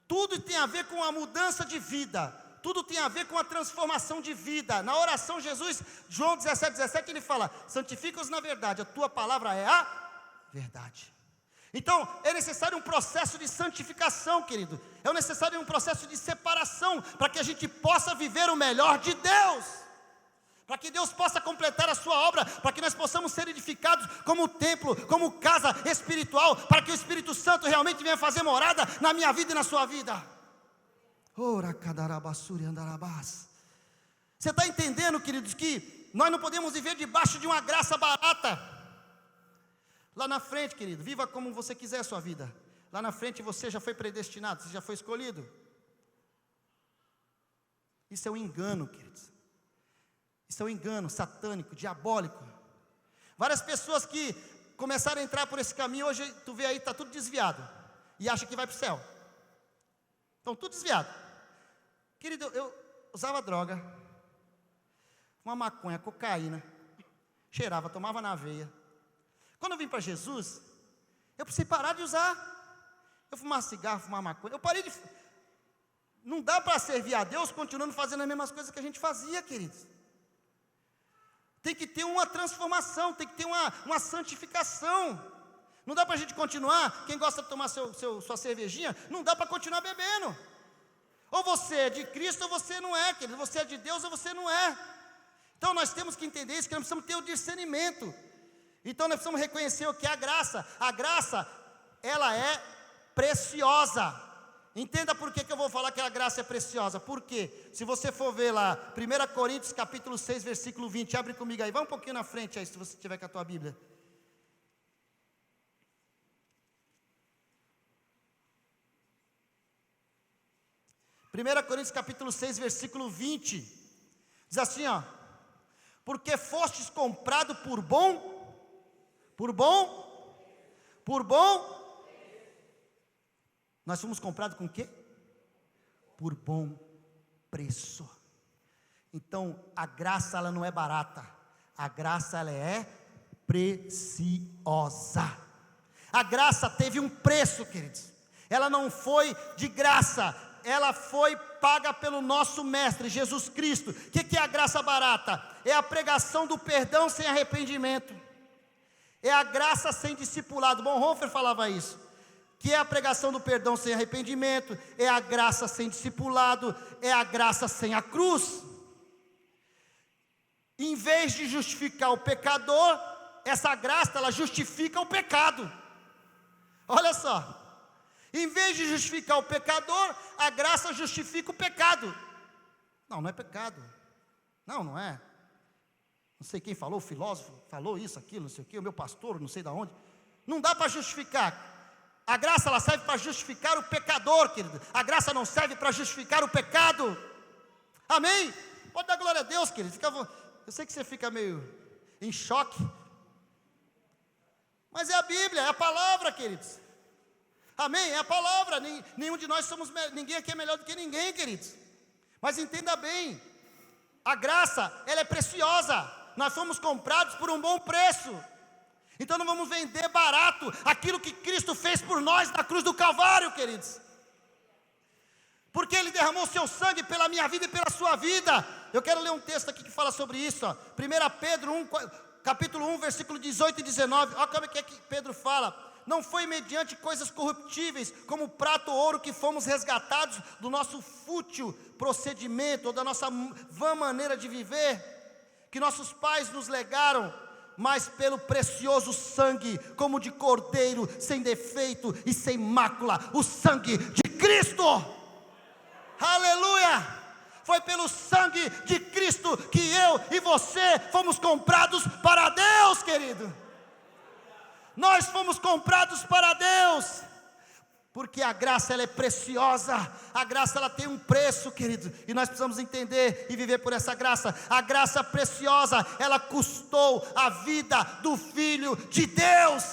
Tudo tem a ver com a mudança de vida, tudo tem a ver com a transformação de vida. Na oração Jesus, João 17, 17, ele fala: santifica-os na verdade, a tua palavra é a verdade. Então, é necessário um processo de santificação, querido. É necessário um processo de separação, para que a gente possa viver o melhor de Deus. Para que Deus possa completar a sua obra, para que nós possamos ser edificados como templo, como casa espiritual, para que o Espírito Santo realmente venha fazer morada na minha vida e na sua vida. Você está entendendo, queridos, que nós não podemos viver debaixo de uma graça barata. Lá na frente, querido, viva como você quiser a sua vida. Lá na frente você já foi predestinado, você já foi escolhido. Isso é um engano, queridos. Isso é um engano satânico, diabólico. Várias pessoas que começaram a entrar por esse caminho, hoje tu vê aí, está tudo desviado. E acha que vai para o céu. Estão tudo desviado. Querido, eu usava droga, uma maconha, cocaína, cheirava, tomava na veia. Quando eu vim para Jesus, eu precisei parar de usar. Eu fumava cigarro, fumava maconha. Eu parei de... Não dá para servir a Deus continuando fazendo as mesmas coisas que a gente fazia, queridos. Tem que ter uma transformação, tem que ter uma santificação. Não dá para a gente continuar. Quem gosta de tomar sua cervejinha, não dá para continuar bebendo. Ou você é de Cristo ou você não é, querido. Você é de Deus ou você não é. Então nós temos que entender isso, que nós precisamos ter o discernimento. Então nós precisamos reconhecer o que é a graça. A graça, ela é preciosa. Entenda por que eu vou falar que a graça é preciosa. Por quê? Se você for ver lá, 1 Coríntios capítulo 6, versículo 20, abre comigo aí, vai um pouquinho na frente aí, se você tiver com a tua Bíblia. Primeira Coríntios capítulo 6, versículo 20, diz assim, ó: porque fostes comprado por bom, nós fomos comprados com o quê? Por bom preço. Então, a graça ela não é barata, a graça ela é preciosa. A graça teve um preço, queridos. Ela não foi de graça, ela foi paga pelo nosso mestre, Jesus Cristo. O que é a graça barata? É a pregação do perdão sem arrependimento. É a graça sem discipulado. Bonhoeffer falava isso. Que é a pregação do perdão sem arrependimento, é a graça sem discipulado, é a graça sem a cruz. Em vez de justificar o pecador, essa graça ela justifica o pecado. Olha só. Em vez de justificar o pecador, a graça justifica o pecado. Não é pecado. Não é. Não sei quem falou, o filósofo falou isso, aquilo, não sei o quê, o meu pastor, não sei de onde. Não dá para justificar. A graça ela serve para justificar o pecador, querido. A graça não serve para justificar o pecado. Amém? Pode dar glória a Deus, querido. Eu sei que você fica meio em choque. Mas é a Bíblia, é a palavra, queridos. Amém? É a palavra. Nenhum de nós ninguém aqui é melhor do que ninguém, queridos. Mas entenda bem, a graça, ela é preciosa. Nós fomos comprados por um bom preço. Então não vamos vender barato aquilo que Cristo fez por nós na cruz do Calvário, queridos. Porque Ele derramou seu sangue pela minha vida e pela sua vida. Eu quero ler um texto aqui que fala sobre isso, ó. 1 Pedro 1, capítulo 1, versículo 18 e 19. Olha como é que Pedro fala. Não foi mediante coisas corruptíveis, como prata ou ouro, que fomos resgatados do nosso fútil procedimento, ou da nossa vã maneira de viver, que nossos pais nos legaram, mas pelo precioso sangue, como de cordeiro, sem defeito e sem mácula, o sangue de Cristo. Aleluia! Foi pelo sangue de Cristo que eu e você fomos comprados para Deus, querido. Nós fomos comprados para Deus, porque a graça ela é preciosa, a graça ela tem um preço, querido, e nós precisamos entender e viver por essa graça. A graça preciosa, ela custou a vida do Filho de Deus,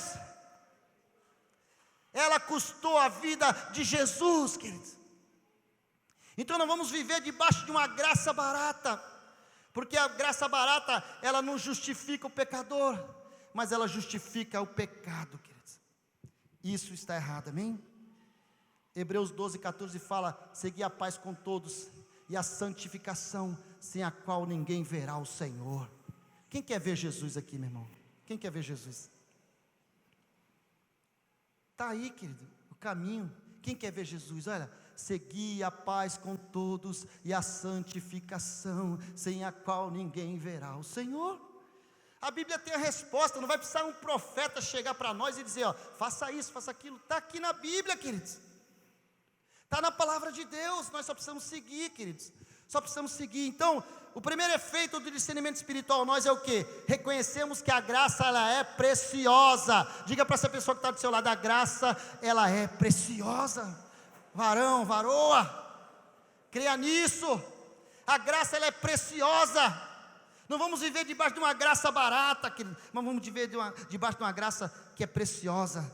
ela custou a vida de Jesus, querido. Então não vamos viver debaixo de uma graça barata, porque a graça barata, ela não justifica o pecador, mas ela justifica o pecado, queridos. Isso está errado, amém? Hebreus 12, 14 fala: segui a paz com todos e a santificação, sem a qual ninguém verá o Senhor. Quem quer ver Jesus aqui, meu irmão? Quem quer ver Jesus? Está aí, querido, o caminho. Quem quer ver Jesus? Olha, segui a paz com todos e a santificação, sem a qual ninguém verá o Senhor. A Bíblia tem a resposta, não vai precisar um profeta chegar para nós e dizer, ó, faça isso, faça aquilo. Está aqui na Bíblia, queridos. Está na palavra de Deus, nós só precisamos seguir, queridos. Só precisamos seguir. Então, o primeiro efeito do discernimento espiritual, nós é o quê? Reconhecemos que a graça, ela é preciosa. Diga para essa pessoa que está do seu lado, a graça, ela é preciosa. Varão, varoa, creia nisso. A graça, ela é preciosa. Não vamos viver debaixo de uma graça barata, querido, mas vamos viver debaixo de uma graça que é preciosa.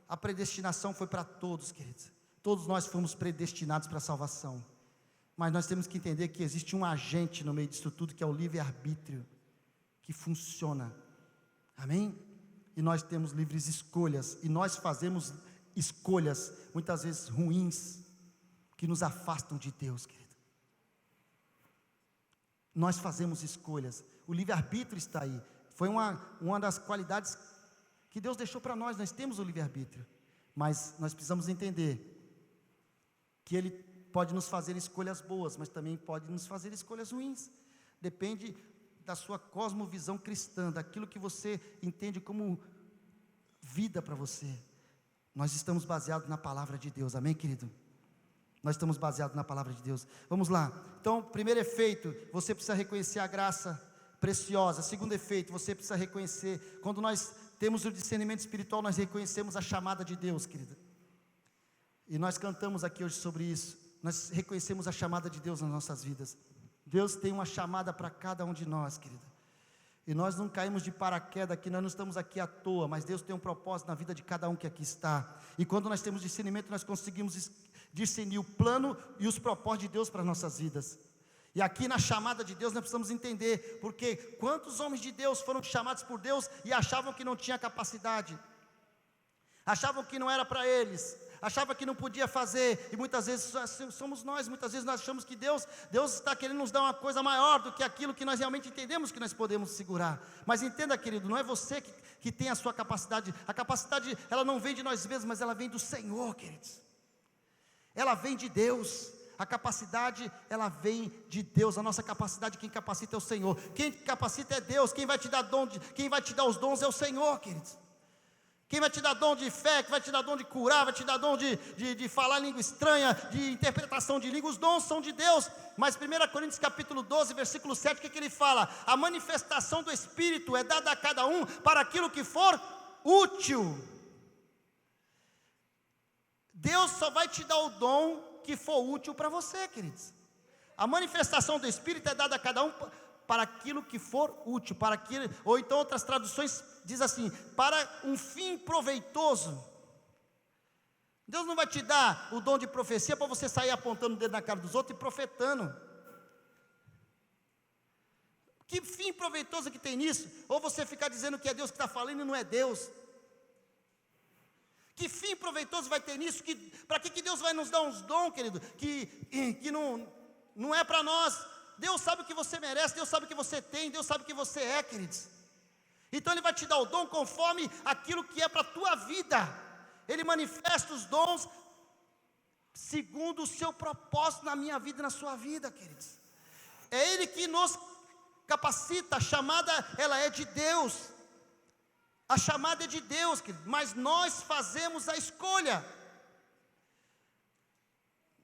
A predestinação foi para todos, queridos. Todos nós fomos predestinados para a salvação. Mas nós temos que entender que existe um agente no meio disso tudo, que é o livre-arbítrio, que funciona. Amém? E nós temos livres escolhas, e nós fazemos escolhas, muitas vezes ruins, que nos afastam de Deus, querido. Nós fazemos escolhas, o livre-arbítrio está aí. Foi uma das qualidades que Deus deixou para nós. Nós temos o livre-arbítrio, mas nós precisamos entender que Ele pode nos fazer escolhas boas, mas também pode nos fazer escolhas ruins. Depende da sua cosmovisão cristã, daquilo que você entende como vida para você. Nós estamos baseados na palavra de Deus, amém, querido? Nós estamos baseados na palavra de Deus. Vamos lá. Então, primeiro efeito, você precisa reconhecer a graça preciosa. Segundo efeito, você precisa reconhecer, quando nós temos o discernimento espiritual, nós reconhecemos a chamada de Deus, querida. E nós cantamos aqui hoje sobre isso. Nós reconhecemos a chamada de Deus nas nossas vidas. Deus tem uma chamada para cada um de nós, querida. E nós não caímos de paraquedas aqui, nós não estamos aqui à toa, mas Deus tem um propósito na vida de cada um que aqui está. E quando nós temos discernimento, nós conseguimos discernir o plano e os propósitos de Deus para as nossas vidas. E aqui na chamada de Deus nós precisamos entender, porque quantos homens de Deus foram chamados por Deus e achavam que não tinha capacidade, achavam que não era para eles, achavam que não podia fazer, e muitas vezes somos nós, muitas vezes nós achamos que Deus está querendo nos dar uma coisa maior do que aquilo que nós realmente entendemos que nós podemos segurar. Mas entenda, querido, não é você que tem a sua capacidade. A capacidade, ela não vem de nós mesmos, mas ela vem do Senhor, queridos. Ela vem de Deus. A capacidade, ela vem de Deus. A nossa capacidade, quem capacita é o Senhor. Quem capacita é Deus. Quem vai te dar quem vai te dar os dons é o Senhor, queridos. Quem vai te dar dom de fé, que vai te dar dom de curar, vai te dar dom de falar língua estranha, de interpretação de língua, os dons são de Deus. Mas 1 Coríntios capítulo 12, versículo 7, o que ele fala? A manifestação do Espírito é dada a cada um para aquilo que for útil. Deus só vai te dar o dom que for útil para você, queridos. A manifestação do Espírito é dada a cada um para aquilo que for útil, para aquilo, ou então outras traduções diz assim, para um fim proveitoso. Deus não vai te dar o dom de profecia para você sair apontando o dedo na cara dos outros e profetando. Que fim proveitoso que tem nisso? Ou você ficar dizendo que é Deus que está falando e não é Deus? Que fim proveitoso vai ter nisso? Para que Deus vai nos dar uns dons, querido? Que não é para nós. Deus sabe o que você merece, Deus sabe o que você tem, Deus sabe o que você é, queridos. Então Ele vai te dar o dom conforme aquilo que é para a tua vida. Ele manifesta os dons segundo o seu propósito na minha vida e na sua vida, queridos. É Ele que nos capacita. A chamada, ela é de Deus. A chamada é de Deus, querido, mas nós fazemos a escolha.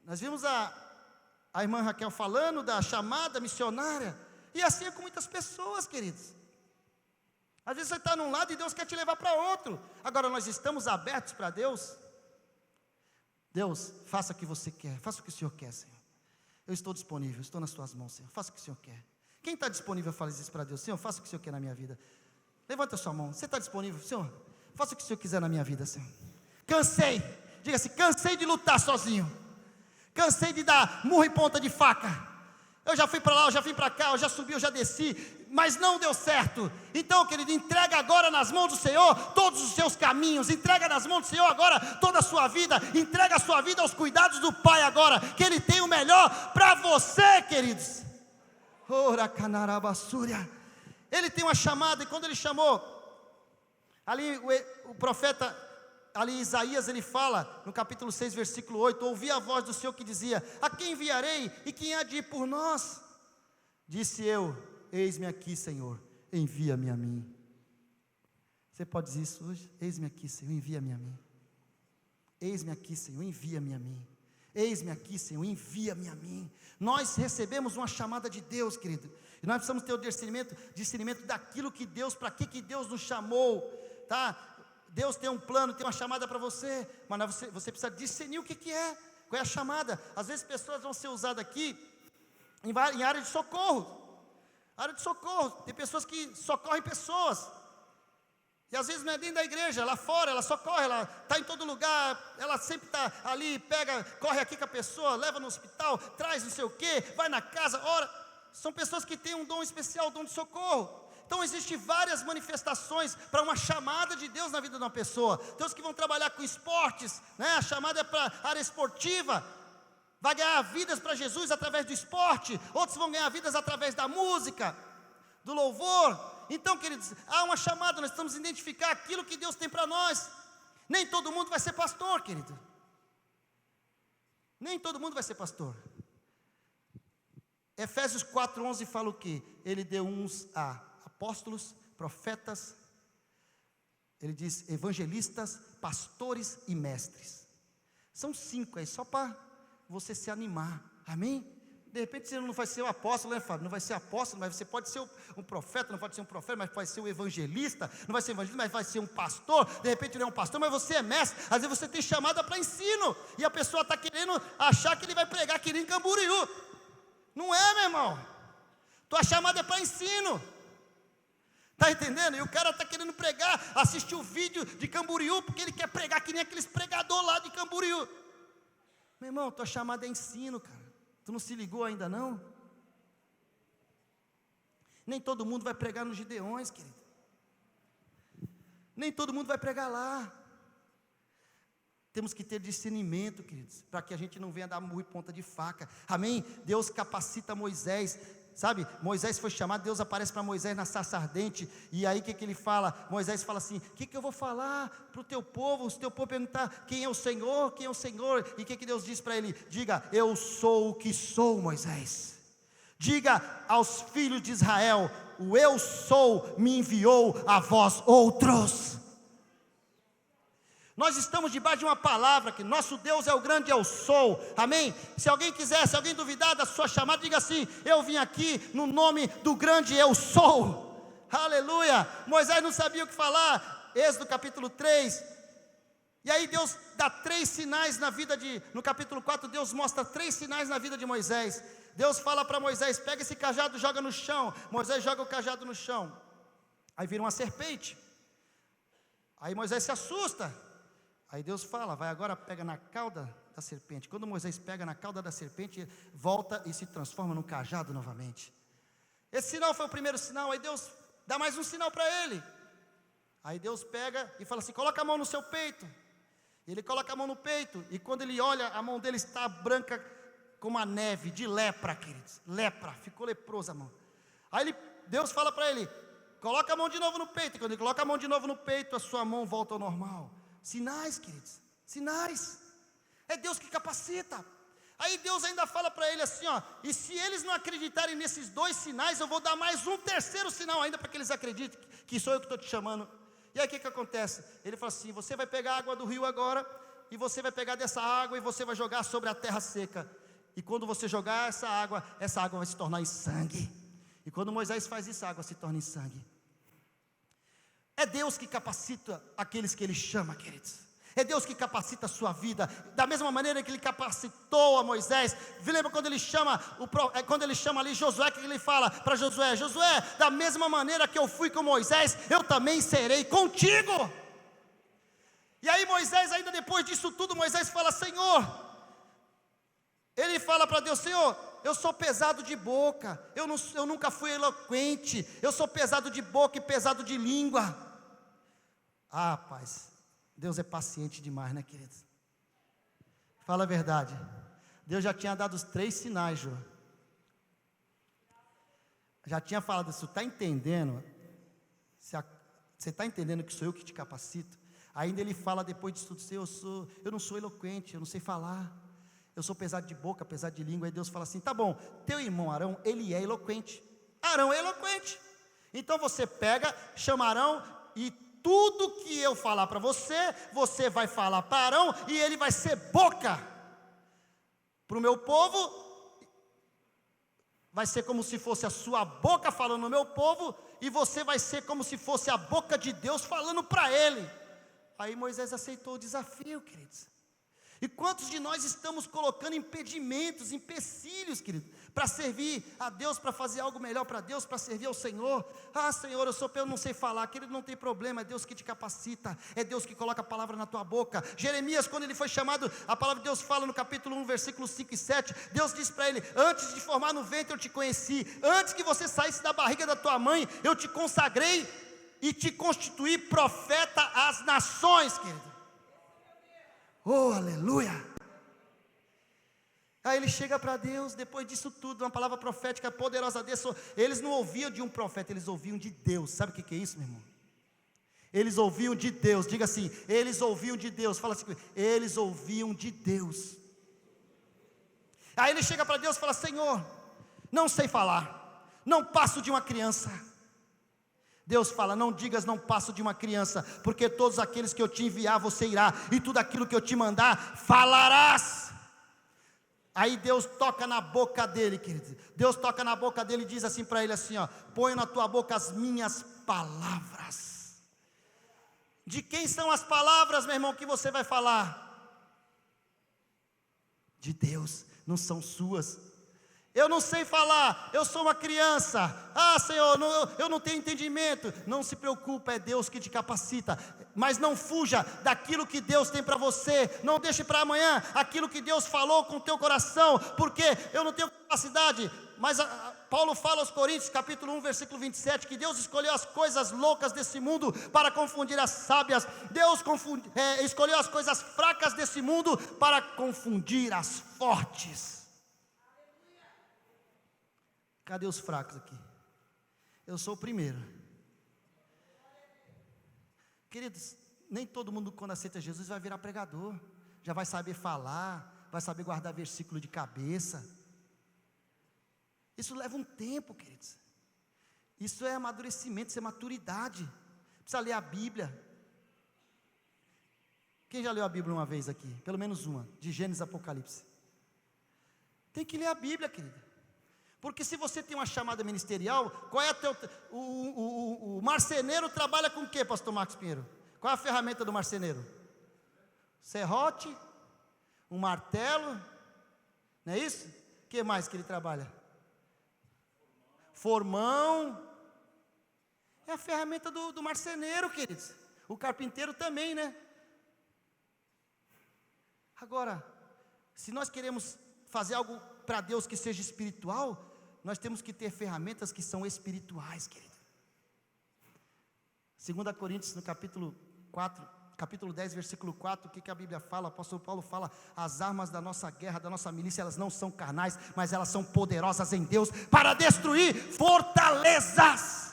Nós vimos a irmã Raquel falando da chamada missionária, e assim é com muitas pessoas, queridos. Às vezes você está num lado e Deus quer te levar para outro. Agora, nós estamos abertos para Deus? Deus, faça o que você quer, faça o que o Senhor quer, Senhor. Eu estou disponível, estou nas suas mãos, Senhor, faça o que o Senhor quer. Quem está disponível, faz isso para Deus. Senhor, faça o que o Senhor quer na minha vida. Levanta a sua mão, você está disponível? Senhor, faça o que o Senhor quiser na minha vida, Senhor. Cansei, diga assim, cansei de lutar sozinho. Cansei de dar murro em ponta de faca. Eu já fui para lá, eu já vim para cá, eu já subi, eu já desci, mas não deu certo. Então, querido, entrega agora nas mãos do Senhor todos os seus caminhos. Entrega nas mãos do Senhor agora toda a sua vida. Entrega a sua vida aos cuidados do Pai agora, que Ele tem o melhor para você, queridos. Ora canarabassúria. Ele tem uma chamada, e quando Ele chamou, ali o profeta, ali Isaías, ele fala, no capítulo 6, versículo 8, ouvi a voz do Senhor que dizia, a quem enviarei, e quem há de ir por nós? Disse eu, eis-me aqui, Senhor, envia-me a mim. Você pode dizer isso hoje? Eis-me aqui, Senhor, envia-me a mim. Eis-me aqui, Senhor, envia-me a mim. Eis-me aqui, Senhor, envia-me a mim. Nós recebemos uma chamada de Deus, querido, e nós precisamos ter o discernimento daquilo que Deus, para que Deus nos chamou, tá? Deus tem um plano, tem uma chamada para você, mas você precisa discernir o que é, qual é a chamada. Às vezes pessoas vão ser usadas aqui, em área de socorro, tem pessoas que socorrem pessoas, e às vezes não é dentro da igreja, lá fora, ela socorre, ela está em todo lugar, ela sempre está ali, corre aqui com a pessoa, leva no hospital, traz não sei o que, vai na casa, ora. São pessoas que têm um dom especial, o dom de socorro. Então existem várias manifestações para uma chamada de Deus na vida de uma pessoa. Tem os que vão trabalhar com esportes, né? A chamada é para a área esportiva, vai ganhar vidas para Jesus através do esporte. Outros vão ganhar vidas através da música, do louvor. Então, queridos, há uma chamada, nós precisamos identificar aquilo que Deus tem para nós. Nem todo mundo vai ser pastor, querido. Nem todo mundo vai ser pastor. Efésios 4:11 fala o quê? Ele deu uns a apóstolos, profetas, ele diz evangelistas, pastores e mestres. São 5 aí, só para você se animar, amém? De repente você não vai ser o apóstolo, né, Fábio? Não vai ser apóstolo, mas você pode ser um profeta, não pode ser um profeta, mas vai ser um evangelista, não vai ser evangelista, mas vai ser um pastor. De repente não é um pastor, mas você é mestre. Às vezes você tem chamada para ensino, e a pessoa está querendo achar que ele vai pregar aqui em Camboriú. Não é, meu irmão. Tua chamada é para ensino. Está entendendo? E o cara está querendo pregar, assistir o vídeo de Camboriú, porque ele quer pregar que nem aqueles pregadores lá de Camboriú. Meu irmão, tua chamada é ensino, cara. Tu não se ligou ainda não? Nem todo mundo vai pregar nos Gideões, querido. Nem todo mundo vai pregar lá. Temos que ter discernimento, queridos, para que a gente não venha dar murro e ponta de faca. Amém? Deus capacita Moisés, sabe? Moisés foi chamado, Deus aparece para Moisés na sarça ardente. E aí o que ele fala? Moisés fala assim, o que eu vou falar para o teu povo? Se o teu povo perguntar quem é o Senhor, quem é o Senhor? E o que Deus diz para ele? Diga, eu sou o que sou, Moisés. Diga aos filhos de Israel, o eu sou me enviou a vós outros. Nós estamos debaixo de uma palavra, que nosso Deus é o grande eu sou, amém? Se alguém quiser, se alguém duvidar da sua chamada, diga assim, eu vim aqui no nome do grande eu sou, aleluia. Moisés não sabia o que falar, Êxodo capítulo 3, e aí Deus dá 3 sinais na vida no capítulo 4, Deus mostra 3 sinais na vida de Moisés. Deus fala para Moisés, pega esse cajado e joga no chão. Moisés joga o cajado no chão, aí vira uma serpente, aí Moisés se assusta. Aí Deus fala, vai agora, pega na cauda da serpente. Quando Moisés pega na cauda da serpente, volta e se transforma num cajado novamente. Esse sinal foi o primeiro sinal. Aí Deus dá mais um sinal para ele. Aí Deus pega e fala assim: coloca a mão no seu peito. Ele coloca a mão no peito, e quando ele olha, a mão dele está branca como a neve, de lepra, queridos. Lepra, ficou leprosa a mão. Aí Deus fala para ele: coloca a mão de novo no peito. E quando ele coloca a mão de novo no peito, a sua mão volta ao normal. Sinais, queridos, sinais. É Deus que capacita. Aí Deus ainda fala para ele assim, ó: e se eles não acreditarem nesses 2 sinais, eu vou dar mais um terceiro sinal ainda, para que eles acreditem que sou eu que estou te chamando. E aí o que acontece? Ele fala assim: você vai pegar a água do rio agora, e você vai pegar dessa água e você vai jogar sobre a terra seca. E quando você jogar essa água vai se tornar em sangue. E quando Moisés faz isso, a água se torna em sangue. É Deus que capacita aqueles que Ele chama, queridos. É Deus que capacita a sua vida, da mesma maneira que Ele capacitou a Moisés. Lembra quando Ele chama ali Josué, que Ele fala para Josué: Josué, da mesma maneira que eu fui com Moisés, eu também serei contigo. E aí Moisés, ainda depois disso tudo, Moisés fala: Senhor, ele fala para Deus: Senhor, eu sou pesado de boca, eu nunca fui eloquente, eu sou pesado de boca e pesado de língua. Ah, paz, Deus é paciente demais, né, queridos? Fala a verdade. Deus já tinha dado os 3 sinais, Jô. Já tinha falado: você está entendendo? Você está entendendo que sou eu que te capacito? Ainda ele fala depois disso tudo: eu não sou eloquente, eu não sei falar, eu sou pesado de boca, pesado de língua. Aí Deus fala assim: tá bom, teu irmão Arão, ele é eloquente. Arão é eloquente. Então você pega, chama Arão, e tudo que eu falar para você, você vai falar para Arão, e ele vai ser boca para o meu povo. Vai ser como se fosse a sua boca falando no meu povo, e você vai ser como se fosse a boca de Deus falando para ele. Aí Moisés aceitou o desafio, queridos. E quantos de nós estamos colocando impedimentos, empecilhos, querido, para servir a Deus, para fazer algo melhor para Deus, para servir ao Senhor? Ah, Senhor, eu não sei falar. Querido, não tem problema, é Deus que te capacita, é Deus que coloca a palavra na tua boca. Jeremias, quando ele foi chamado, a palavra de Deus fala no capítulo 1, versículos 5 e 7, Deus disse para ele: antes de formar no ventre eu te conheci, antes que você saísse da barriga da tua mãe, eu te consagrei e te constituí profeta às nações, querido. Oh, aleluia! Aí ele chega para Deus, depois disso tudo, uma palavra profética poderosa desse. Eles não ouviam de um profeta, eles ouviam de Deus. Sabe o que é isso, meu irmão? Eles ouviam de Deus. Diga assim: eles ouviam de Deus. Fala assim: eles ouviam de Deus. Aí ele chega para Deus e fala: Senhor, não sei falar, não passo de uma criança. Deus fala: não digas não passo de uma criança, porque todos aqueles que eu te enviar você irá, e tudo aquilo que eu te mandar falarás. Aí Deus toca na boca dele, querido. Deus toca na boca dele e diz assim para ele assim, ó: põe na tua boca as minhas palavras. De quem são as palavras, meu irmão, que você vai falar? De Deus, não são suas. Eu não sei falar, eu sou uma criança. Ah, Senhor, eu não tenho entendimento. Não se preocupe, é Deus que te capacita. Mas não fuja daquilo que Deus tem para você. Não deixe para amanhã aquilo que Deus falou com o teu coração, porque eu não tenho capacidade. Mas Paulo fala aos Coríntios, capítulo 1, versículo 27, que Deus escolheu as coisas loucas desse mundo para confundir as sábias. Deus escolheu as coisas fracas desse mundo para confundir as fortes. Cadê os fracos aqui? Eu sou o primeiro. Queridos, nem todo mundo quando aceita Jesus vai virar pregador, já vai saber falar, vai saber guardar versículo de cabeça. Isso leva um tempo, queridos. Isso é amadurecimento, isso é maturidade. Precisa ler a Bíblia. Quem já leu a Bíblia uma vez aqui? Pelo menos uma, de Gênesis a Apocalipse. Tem que ler a Bíblia, querido. Porque se você tem uma chamada ministerial, qual é o marceneiro trabalha com o que, pastor Marcos Pinheiro? Qual é a ferramenta do marceneiro? Serrote, um martelo, não é isso? O que mais que ele trabalha? Formão. É a ferramenta do marceneiro, queridos. O carpinteiro também, né? Agora, se nós queremos fazer algo para Deus que seja espiritual, nós temos que ter ferramentas que são espirituais, querido. 2 Coríntios, no capítulo 10, versículo 4, o que a Bíblia fala? O apóstolo Paulo fala: as armas da nossa guerra, da nossa milícia, elas não são carnais, mas elas são poderosas em Deus, para destruir fortalezas.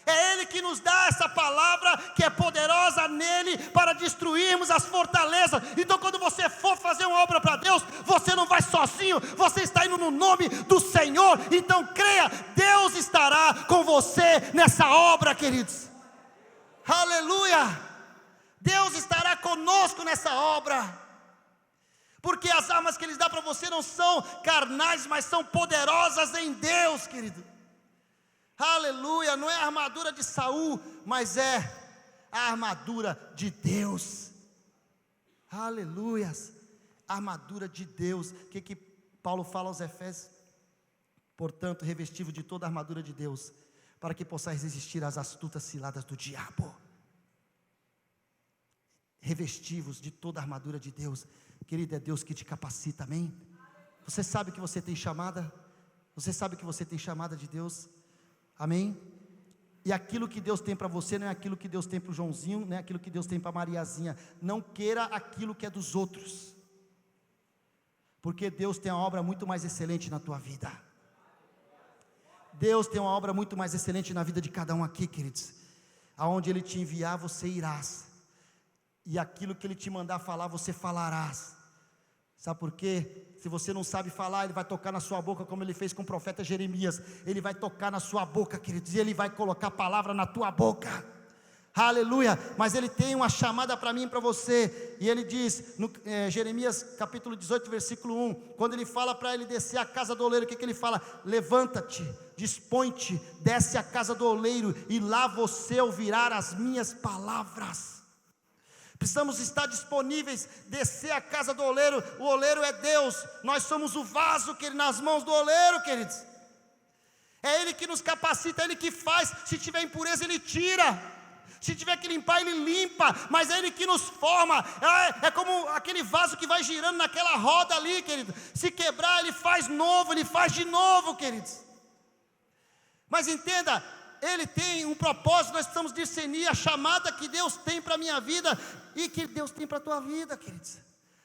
É Ele que nos dá essa palavra, que é poderosa nele, para destruirmos as fortalezas. Então quando você for fazer uma obra para Deus, você não vai sozinho, você está indo no nome do Senhor. Então creia, Deus estará com você nessa obra, queridos. Aleluia! Deus estará conosco nessa obra, porque as armas que Ele dá para você não são carnais, mas são poderosas em Deus, querido. Aleluia, não é a armadura de Saul, mas é a armadura de Deus. Aleluias, a armadura de Deus. O que Paulo fala aos Efésios? Portanto, revestivos de toda a armadura de Deus, para que possais resistir às astutas ciladas do diabo. Revestivos de toda a armadura de Deus. Querido, é Deus que te capacita, amém? Você sabe que você tem chamada? Você sabe que você tem chamada de Deus? Amém? E aquilo que Deus tem para você não é aquilo que Deus tem para o Joãozinho, não é aquilo que Deus tem para a Mariazinha. Não queira aquilo que é dos outros, porque Deus tem uma obra muito mais excelente na tua vida. Deus tem uma obra muito mais excelente na vida de cada um aqui, queridos. Aonde Ele te enviar, você irás, e aquilo que Ele te mandar falar, você falarás. Sabe por quê? Se você não sabe falar, Ele vai tocar na sua boca, como Ele fez com o profeta Jeremias. Ele vai tocar na sua boca, queridos, e Ele vai colocar a palavra na tua boca. Aleluia. Mas Ele tem uma chamada para mim e para você. E Ele diz, no Jeremias capítulo 18, versículo 1, quando Ele fala para ele descer a casa do oleiro, o que Ele fala? Levanta-te, dispõe-te, desce a casa do oleiro, e lá você ouvirá as minhas palavras. Precisamos estar disponíveis, descer a casa do oleiro. O oleiro é Deus, nós somos o vaso que nas mãos do oleiro, queridos. É Ele que nos capacita, é Ele que faz. Se tiver impureza, Ele tira. Se tiver que limpar, Ele limpa. Mas é Ele que nos forma. É como aquele vaso que vai girando naquela roda ali, querido. Se quebrar, Ele faz novo, Ele faz de novo, queridos. Mas entenda, Ele tem um propósito. Nós precisamos discernir a chamada que Deus tem para a minha vida e que Deus tem para a tua vida, queridos.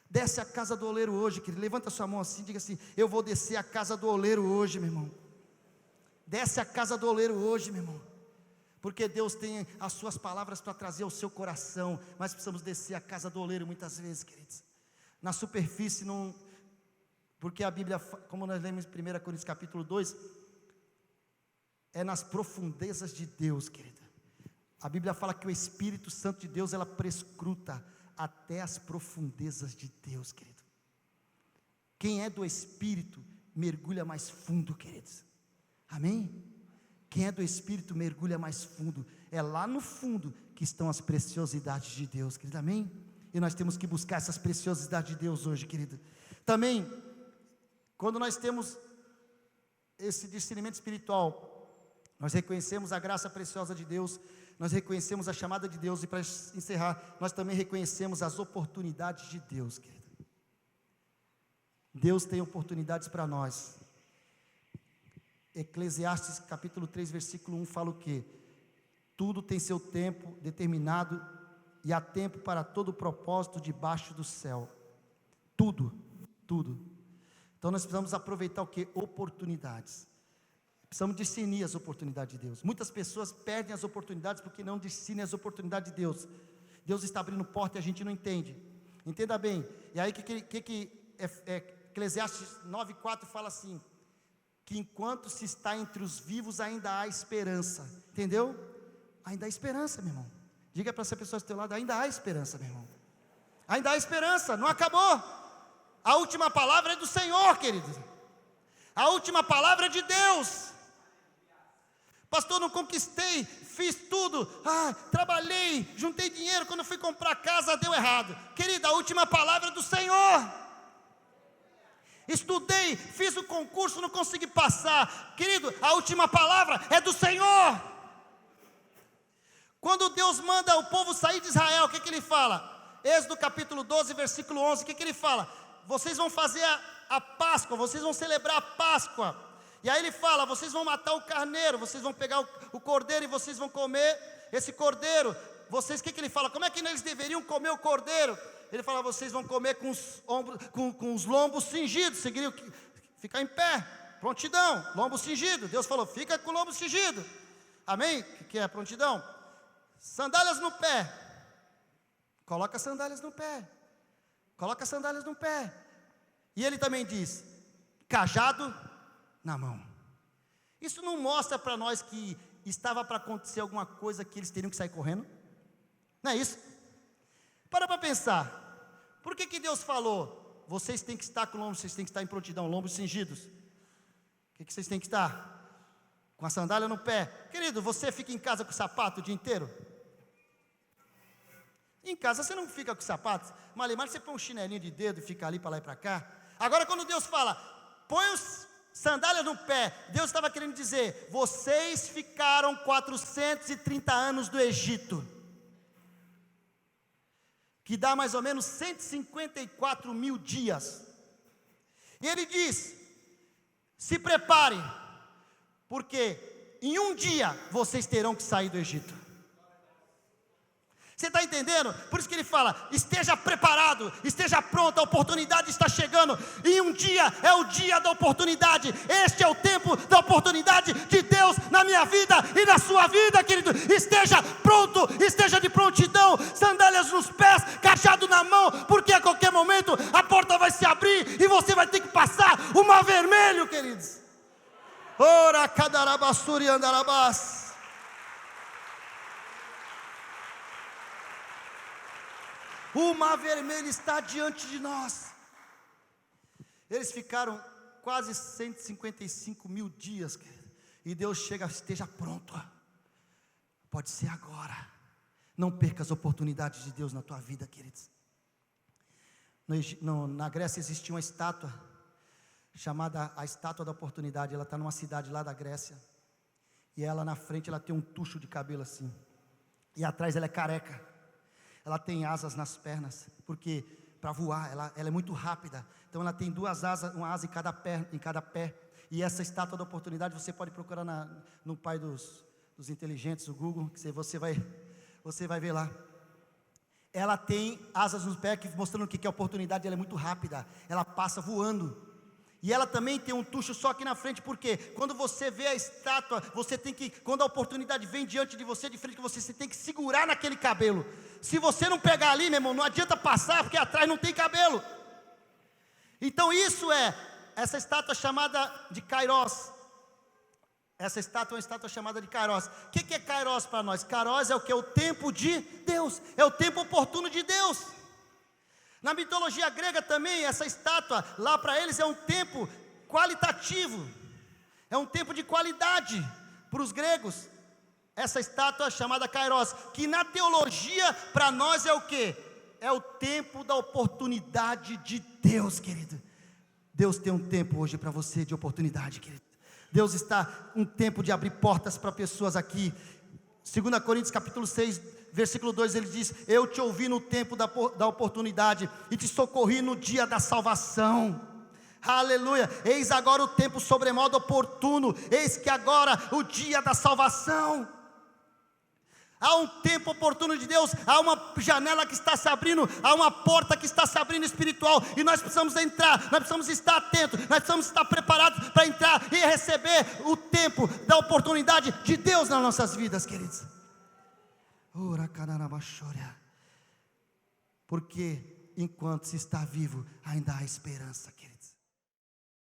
Desce a casa do oleiro hoje, querido. Levanta a sua mão assim, diga assim: eu vou descer a casa do oleiro hoje, meu irmão. Desce a casa do oleiro hoje, meu irmão. Porque Deus tem as suas palavras para trazer ao seu coração. Mas precisamos descer a casa do oleiro muitas vezes, queridos. Na superfície não. Porque a Bíblia, como nós lemos em 1 Coríntios capítulo 2, é nas profundezas de Deus, querida. A Bíblia fala que o Espírito Santo de Deus, ela prescruta até as profundezas de Deus, querido. Quem é do Espírito, mergulha mais fundo, queridos. Amém? Quem é do Espírito, mergulha mais fundo. É lá no fundo que estão as preciosidades de Deus, querido. Amém? E nós temos que buscar essas preciosidades de Deus hoje, querido. Também, quando nós temos esse discernimento espiritual, nós reconhecemos a graça preciosa de Deus, nós reconhecemos a chamada de Deus, e para encerrar, nós também reconhecemos as oportunidades de Deus, querido. Deus tem oportunidades para nós. Eclesiastes capítulo 3, versículo 1 fala o quê? Tudo tem seu tempo determinado, e há tempo para todo propósito debaixo do céu. Tudo, tudo. Então nós precisamos aproveitar o quê? Oportunidades. Precisamos discernir as oportunidades de Deus. Muitas pessoas perdem as oportunidades porque não discernem as oportunidades de Deus. Deus está abrindo porta e a gente não entende. Entenda bem. E aí Eclesiastes 9,4 fala assim: que enquanto se está entre os vivos ainda há esperança. Entendeu? Ainda há esperança, meu irmão. Diga para essa pessoa do teu lado: ainda há esperança, meu irmão. Ainda há esperança, não acabou. A última palavra é do Senhor, querido. A última palavra é de Deus. Pastor, não conquistei, fiz tudo, trabalhei, juntei dinheiro, quando fui comprar casa deu errado. Querida, a última palavra é do Senhor. Estudei, fiz o concurso, não consegui passar. Querido, a última palavra é do Senhor. Quando Deus manda o povo sair de Israel, o que Ele fala? Êxodo capítulo 12, versículo 11, o que Ele fala? Vocês vão fazer a Páscoa, vocês vão celebrar a Páscoa. E aí ele fala: vocês vão matar o carneiro, vocês vão pegar o cordeiro e vocês vão comer esse cordeiro. Vocês, o que ele fala? Como é que eles deveriam comer o cordeiro? Ele fala: vocês vão comer com os lombos cingidos. Seguiriam ficar em pé, prontidão, lombo cingido. Deus falou: fica com o lombo cingido. Amém? O que é prontidão? Sandálias no pé. Coloca sandálias no pé. Coloca sandálias no pé. E ele também diz: cajado na mão. Isso não mostra para nós que estava para acontecer alguma coisa que eles teriam que sair correndo? Não é isso? Para pensar. Por que Deus falou: vocês têm que estar com lombos, vocês têm que estar em prontidão, lombos cingidos? O que vocês têm que estar? Com a sandália no pé. Querido, você fica em casa com sapato o dia inteiro? Em casa você não fica com sapatos, mas você põe um chinelinho de dedo e fica ali para lá e para cá. Agora quando Deus fala: põe os sandálias no pé, Deus estava querendo dizer: vocês ficaram 430 anos do Egito, que dá mais ou menos 154 mil dias. E ele diz: se preparem, porque em um dia vocês terão que sair do Egito. Você está entendendo? Por isso que ele fala: esteja preparado, esteja pronto, a oportunidade está chegando. E um dia é o dia da oportunidade. Este é o tempo da oportunidade de Deus na minha vida e na sua vida, querido. Esteja pronto, esteja de prontidão, sandálias nos pés, cajado na mão, porque a qualquer momento a porta vai se abrir e você vai ter que passar o mar vermelho, queridos. Ora cadarabassuri andarabás. O mar vermelho está diante de nós. Eles ficaram quase 155 mil dias, querido. E Deus chega: esteja pronto. Pode ser agora. Não perca as oportunidades de Deus na tua vida, queridos. Na Grécia existia uma estátua chamada a Estátua da Oportunidade. Ela está numa cidade lá da Grécia. E ela na frente, ela tem um tucho de cabelo assim. E atrás ela é careca. Ela tem asas nas pernas, porque para voar, ela é muito rápida. Então ela tem duas asas, uma asa em cada pé. E essa Estátua da Oportunidade você pode procurar no pai dos inteligentes, o Google, que você vai ver lá. Ela tem asas nos pés, mostrando o que é a oportunidade. Ela é muito rápida, ela passa voando. E ela também tem um tucho só aqui na frente, porque quando você vê a estátua, você tem que, quando a oportunidade vem diante de você, de frente com você tem que segurar naquele cabelo. Se você não pegar ali, meu irmão, não adianta passar, porque atrás não tem cabelo. Então essa estátua chamada de Kairos. Essa estátua é uma estátua chamada de Kairos. O que é Kairos para nós? Kairos é o que? É o tempo de Deus, é o tempo oportuno de Deus. Na mitologia grega também, essa estátua, lá para eles é um tempo qualitativo, é um tempo de qualidade para os gregos. Essa estátua chamada Kairos, que na teologia para nós é o que? É o tempo da oportunidade de Deus, querido. Deus tem um tempo hoje para você de oportunidade, querido. Deus está um tempo de abrir portas para pessoas aqui. 2 Coríntios capítulo 6, versículo 2, ele diz: eu te ouvi no tempo da oportunidade e te socorri no dia da salvação. Aleluia, eis agora o tempo sobremodo oportuno, eis que agora o dia da salvação. Há um tempo oportuno de Deus, há uma janela que está se abrindo, há uma porta que está se abrindo espiritual, e nós precisamos entrar, nós precisamos estar atentos, nós precisamos estar preparados para entrar e receber o tempo da oportunidade de Deus nas nossas vidas, queridos. Porque enquanto se está vivo, ainda há esperança, queridos.